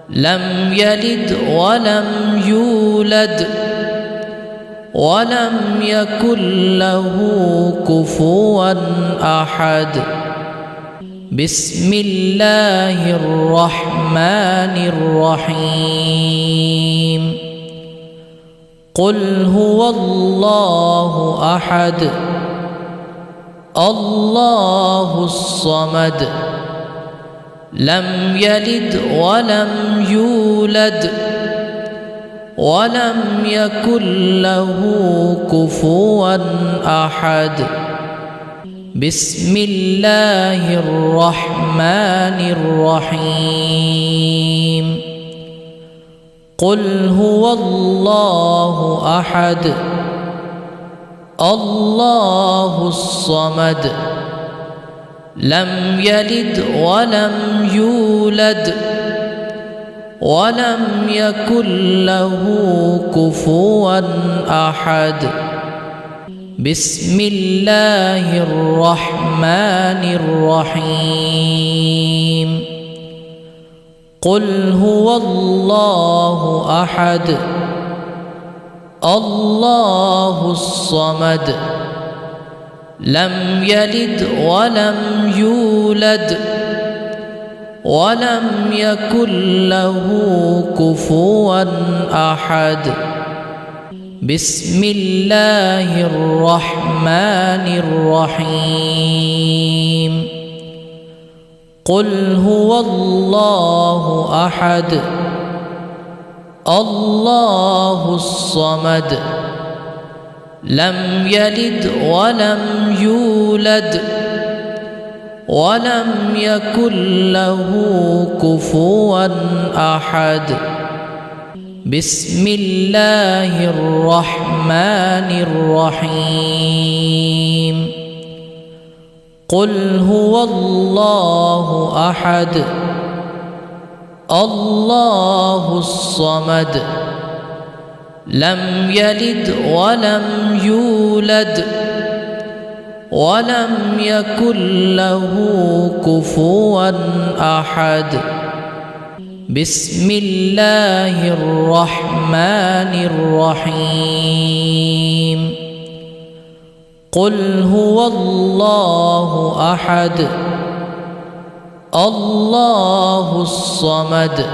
لم يلد ولم يولد ولم يكن له كفوا أحد بسم الله الرحمن الرحيم قل هو الله أحد الله الصمد لم يلد ولم يولد ولم يكن له كفوا أحد بسم الله الرحمن الرحيم قل هو الله أحد الله الصمد لم يلد ولم يولد ولم يكن له كفوا أحد. بسم الله الرحمن الرحيم. قل هو الله أحد الله الصمد لم يلد ولم يولد ولم يكن له كفوا أحد. بسم الله الرحمن الرحيم. قل هو الله أحد الله الصمد لم يلد ولم يولد ولم يكن له كفوا أحد. بسم الله الرحمن الرحيم. قل هو الله أحد الله الصمد لم يلد ولم يولد ولم يكن له كفوا أحد. بسم الله الرحمن الرحيم. قل هو الله أحد الله الصمد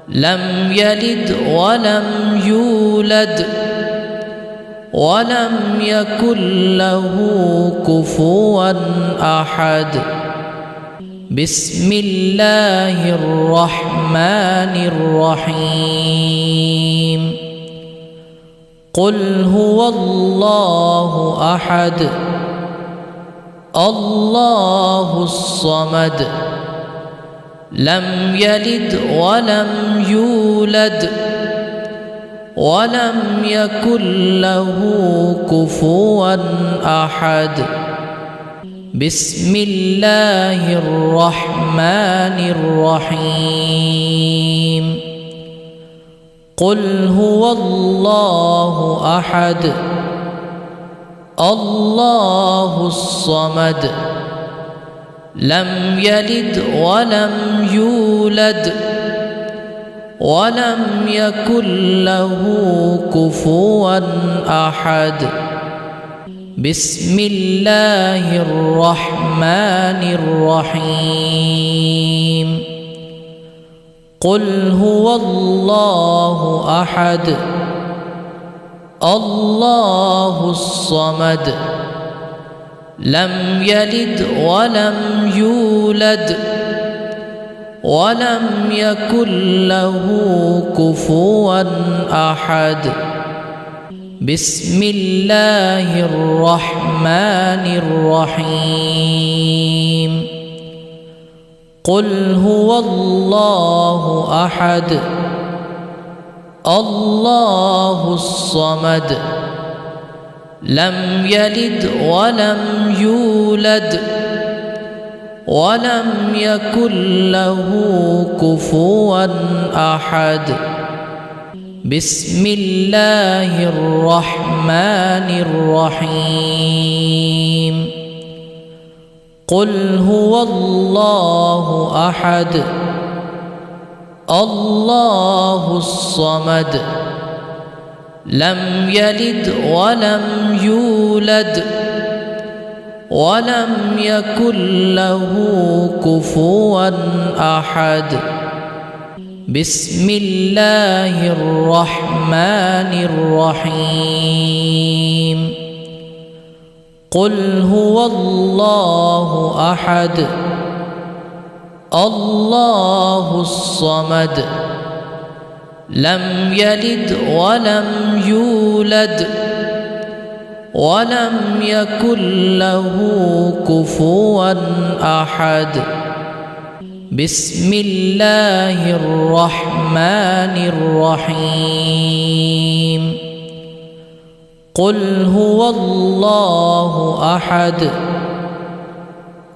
لم يلد ولم يولد ولم يكن له كفوا أحد. بسم الله الرحمن الرحيم. قل هو الله أحد الله الصمد لم يلد ولم يولد ولم يكن له كفوا أحد. بسم الله الرحمن الرحيم. قل هو الله أحد الله الصمد لم يلد ولم يولد ولم يكن له كفوا أحد. بسم الله الرحمن الرحيم. قل هو الله أحد الله الصمد لم يلد ولم يولد ولم يكن له كفوا أحد. بسم الله الرحمن الرحيم. قل هو الله أحد الله الصمد لم يلد ولم يولد ولم يكن له كفوا أحد. بسم الله الرحمن الرحيم. قل هو الله أحد الله الصمد لم يلد ولم يولد ولم يكن له كفوا أحد. بسم الله الرحمن الرحيم. قل هو الله أحد الله الصمد لم يلد ولم يولد ولم يكن له كفوا أحد. بسم الله الرحمن الرحيم. قل هو الله أحد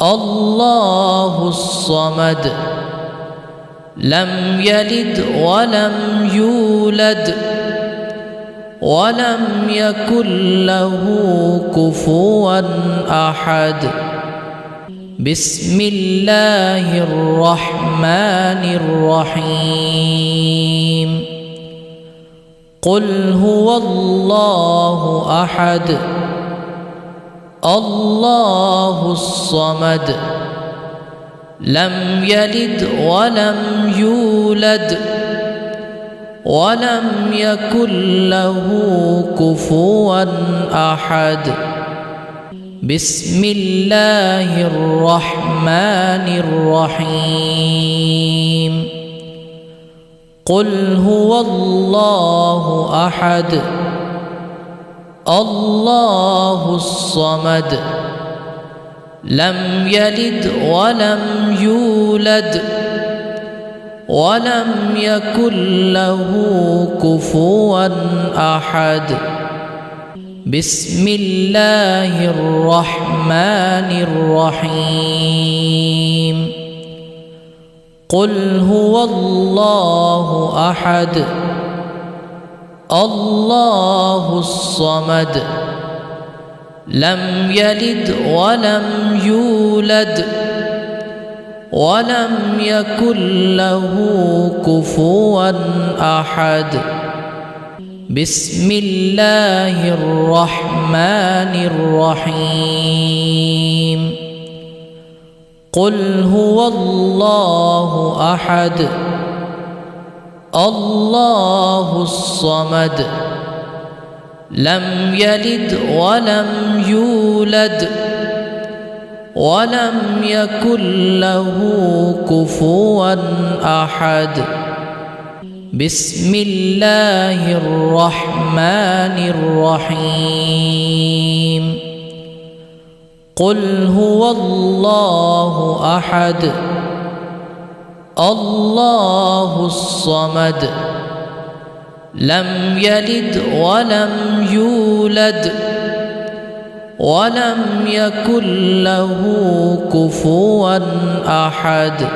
الله الصمد لم يلد ولم يولد ولم يكن له كفوا أحد. بسم الله الرحمن الرحيم. قل هو الله أحد الله الصمد لم يلد ولم يولد ولم يكن له كفوا أحد. بسم الله الرحمن الرحيم. قل هو الله أحد الله الصمد لم يلد ولم يولد ولم يكن له كفوا أحد. بسم الله الرحمن الرحيم. قل هو الله أحد الله الصمد لم يلد ولم يولد ولم يكن له كفوا أحد. بسم الله الرحمن الرحيم. قل هو الله أحد الله الصمد لم يلد ولم يولد ولم يكن له كفوا أحد. بسم الله الرحمن الرحيم. قل هو الله أحد الله الصمد لم يلد ولم يولد ولم يكن له كفوا أحد.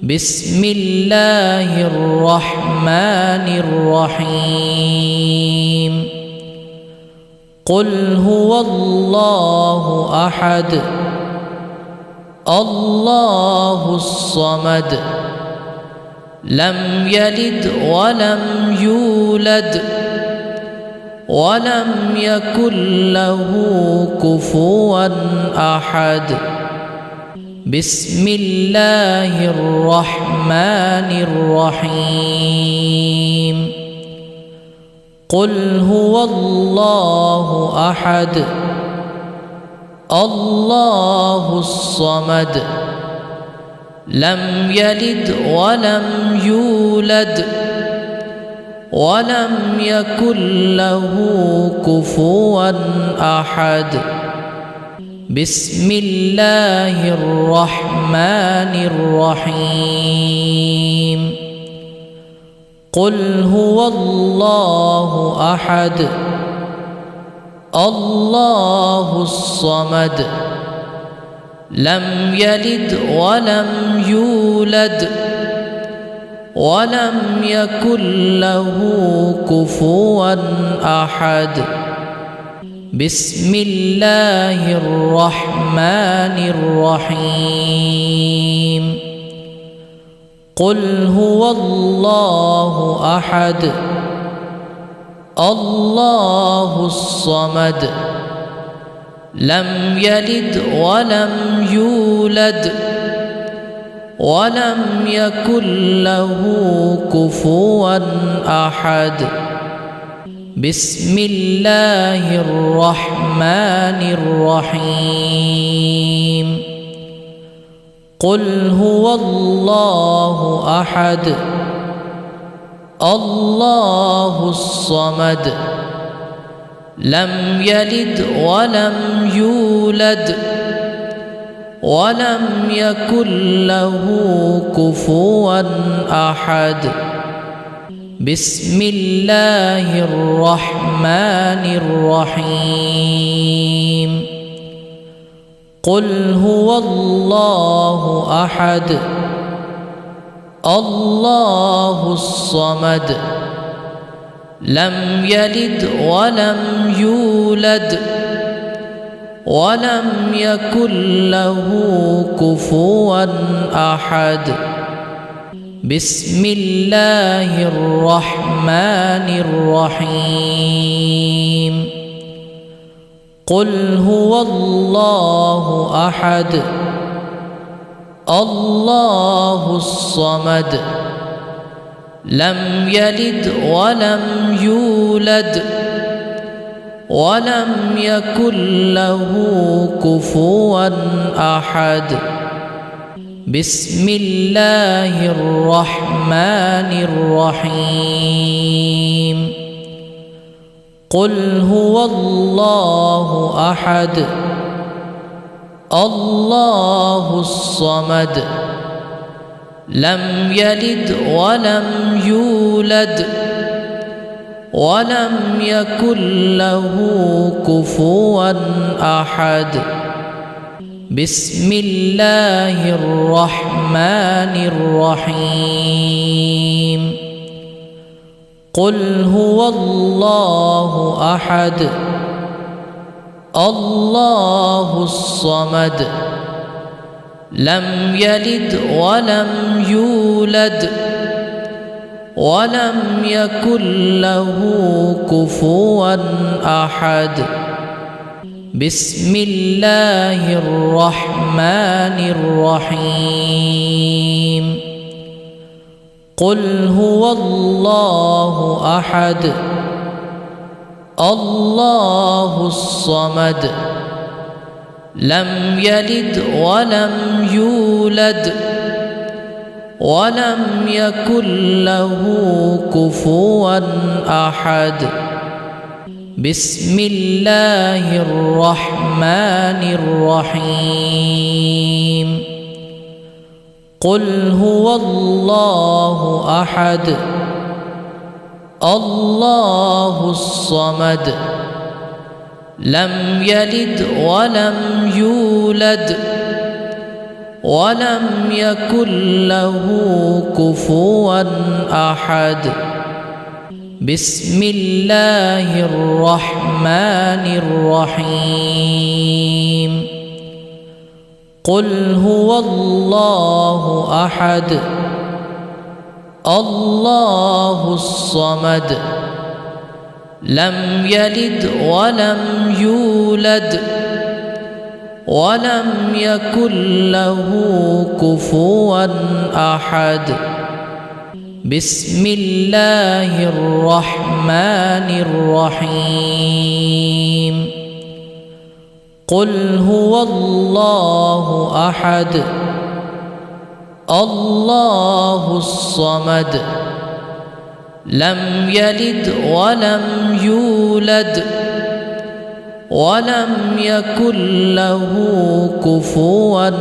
بسم الله الرحمن الرحيم. قل هو الله أحد الله الصمد لم يلد ولم يولد ولم يكن له كفوا أحد. بسم الله الرحمن الرحيم. قل هو الله أحد الله الصمد لم يلد ولم يولد ولم يكن له كفوا أحد. بسم الله الرحمن الرحيم. قل هو الله أحد الله الصمد لم يلد ولم يولد ولم يكن له كفوا أحد. بسم الله الرحمن الرحيم. قل هو الله أحد الله الصمد لم يلد ولم يولد ولم يكن له كفوا أحد. بسم الله الرحمن الرحيم. قل هو الله أحد الله الصمد لم يلد ولم يولد ولم يكن له كفوا أحد. بسم الله الرحمن الرحيم. قل هو الله أحد الله الصمد لم يلد ولم يولد ولم يكن له كفوا أحد بسم الله الرحمن الرحيم قل هو الله أحد الله الصمد لم يلد ولم يولد ولم يكن له كفوا أحد بسم الله الرحمن الرحيم قل هو الله أحد الله الصمد لم يلد ولم يولد ولم يكن له كفوا أحد بسم الله الرحمن الرحيم قل هو الله أحد الله الصمد لم يلد ولم يولد ولم يكن له كفوا أحد بسم الله الرحمن الرحيم قل هو الله أحد الله الصمد لم يلد ولم يولد ولم يكن له كفوا أحد بسم الله الرحمن الرحيم قل هو الله أحد الله الصمد لم يلد ولم يولد ولم يكن له كفوا أحد بسم الله الرحمن الرحيم قل هو الله أحد الله الصمد لم يلد ولم يولد ولم يكن له كفوا أحد بسم الله الرحمن الرحيم قل هو الله أحد الله الصمد لم يلد ولم يولد ولم يكن له كفوا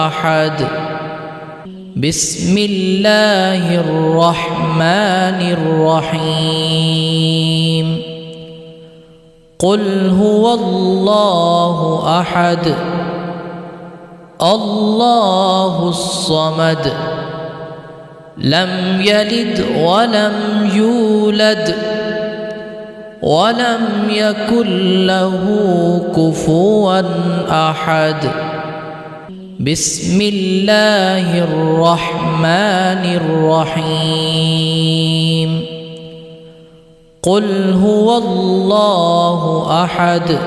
أحد بسم الله الرحمن الرحيم قل هو الله أحد الله الصمد لم يلد ولم يولد ولم يكن له كفوا أحد بسم الله الرحمن الرحيم قل هو الله أحد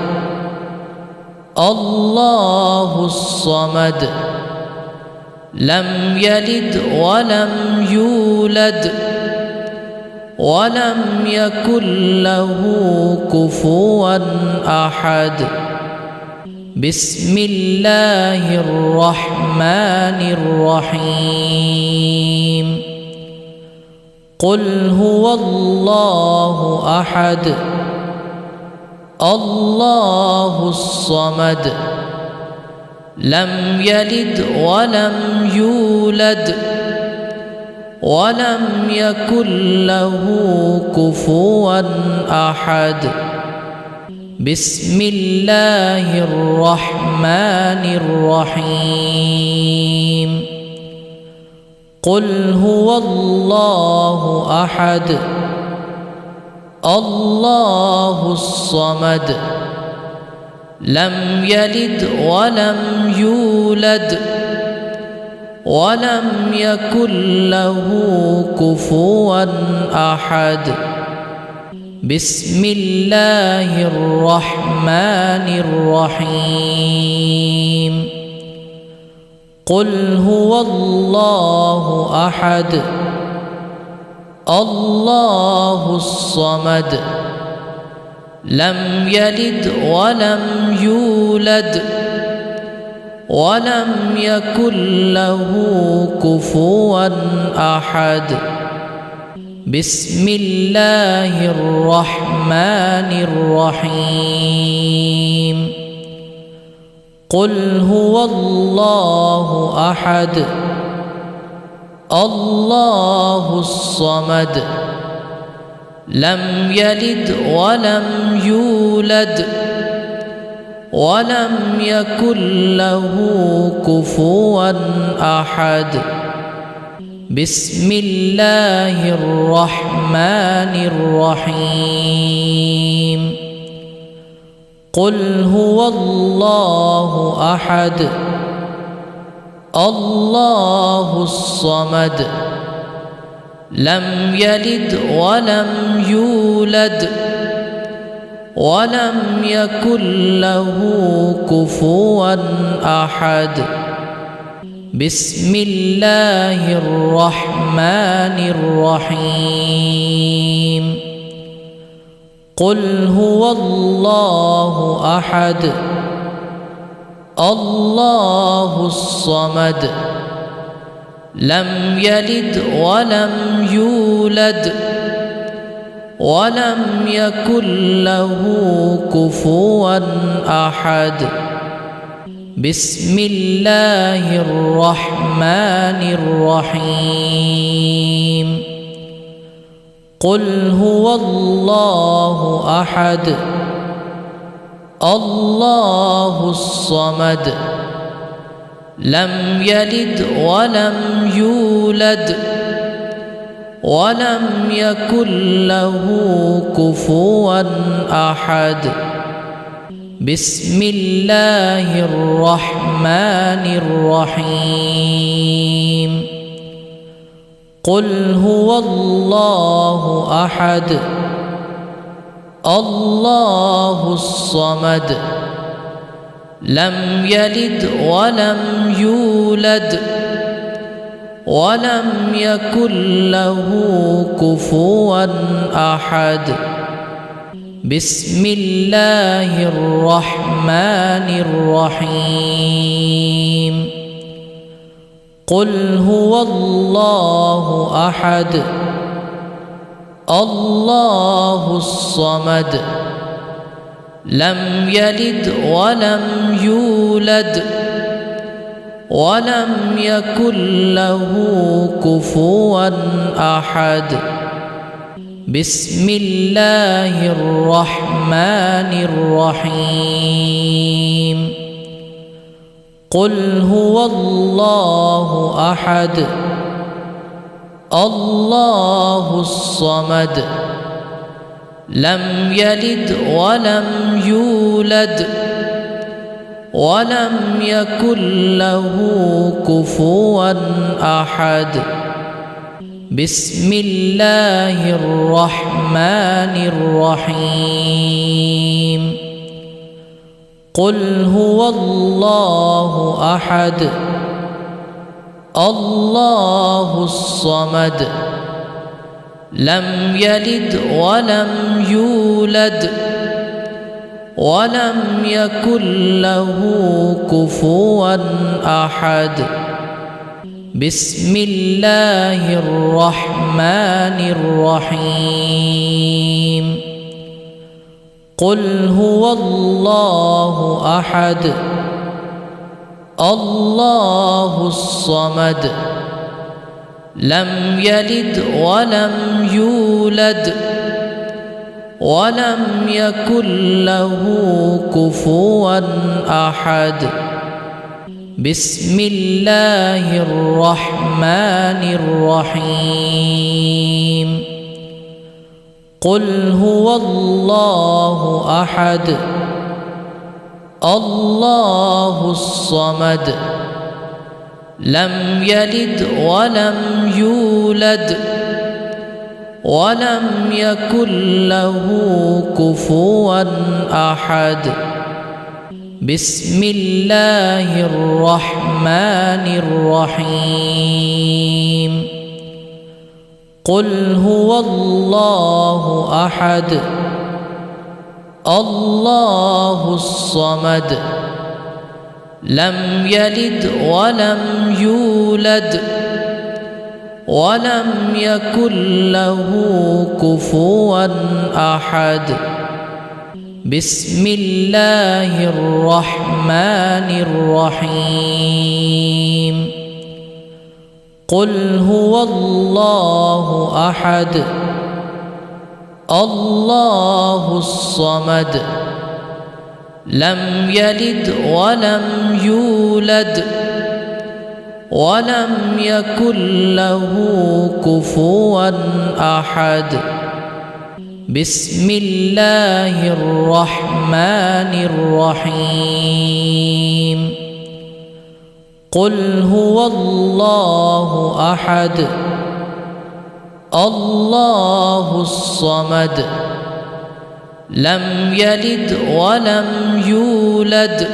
الله الصمد لم يلد ولم يولد ولم يكن له كفوا أحد بسم الله الرحمن الرحيم قل هو الله أحد الله الصمد لم يلد ولم يولد ولم يكن له كفوا أحد بسم الله الرحمن الرحيم قل هو الله أحد الله الصمد لم يلد ولم يولد ولم يكن له كفوا أحد بسم الله الرحمن الرحيم قل هو الله أحد الله الصمد لم يلد ولم يولد ولم يكن له كفوا أحد بسم الله الرحمن الرحيم قل هو الله أحد الله الصمد لم يلد ولم يولد ولم يكن له كفوا أحد بسم الله الرحمن الرحيم قل هو الله أحد الله الصمد لم يلد ولم يولد ولم يكن له كفوا أحد بسم الله الرحمن الرحيم قل هو الله أحد الله الصمد لم يلد ولم يولد ولم يكن له كفوا أحد بسم الله الرحمن الرحيم قل هو الله أحد الله الصمد لم يلد ولم يولد ولم يكن له كفوا أحد بسم الله الرحمن الرحيم قل هو الله أحد الله الصمد لم يلد ولم يولد ولم يكن له كفوا أحد بسم الله الرحمن الرحيم قل هو الله أحد الله الصمد لم يلد ولم يولد ولم يكن له كفوا أحد بسم الله الرحمن الرحيم قل هو الله أحد الله الصمد لم يلد ولم يولد ولم يكن له كفوا أحد بسم الله الرحمن الرحيم قل هو الله أحد الله الصمد لم يلد ولم يولد ولم يكن له كفوا أحد بسم الله الرحمن الرحيم قل هو الله أحد الله الصمد لم يلد ولم يولد ولم يكن له كفوا أحد بسم الله الرحمن الرحيم قل هو الله أحد الله الصمد لم يلد ولم يولد ولم يكن له كفوا أحد بسم الله الرحمن الرحيم قل هو الله أحد الله الصمد لم يلد ولم يولد ولم يكن له كفوا أحد بسم الله الرحمن الرحيم قل هو الله أحد الله الصمد لم يلد ولم يولد ولم يكن له كفوا أحد بسم الله الرحمن الرحيم قل هو الله أحد الله الصمد لم يلد ولم يولد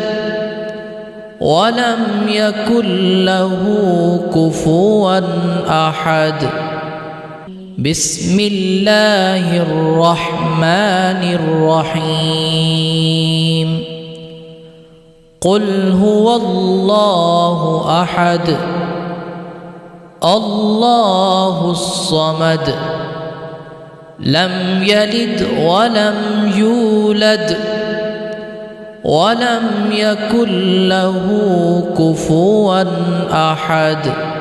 ولم يكن له كفوا أحد بسم الله الرحمن الرحيم قل هو الله أحد الله الصمد لم يلد ولم يولد ولم يكن له كفوا أحد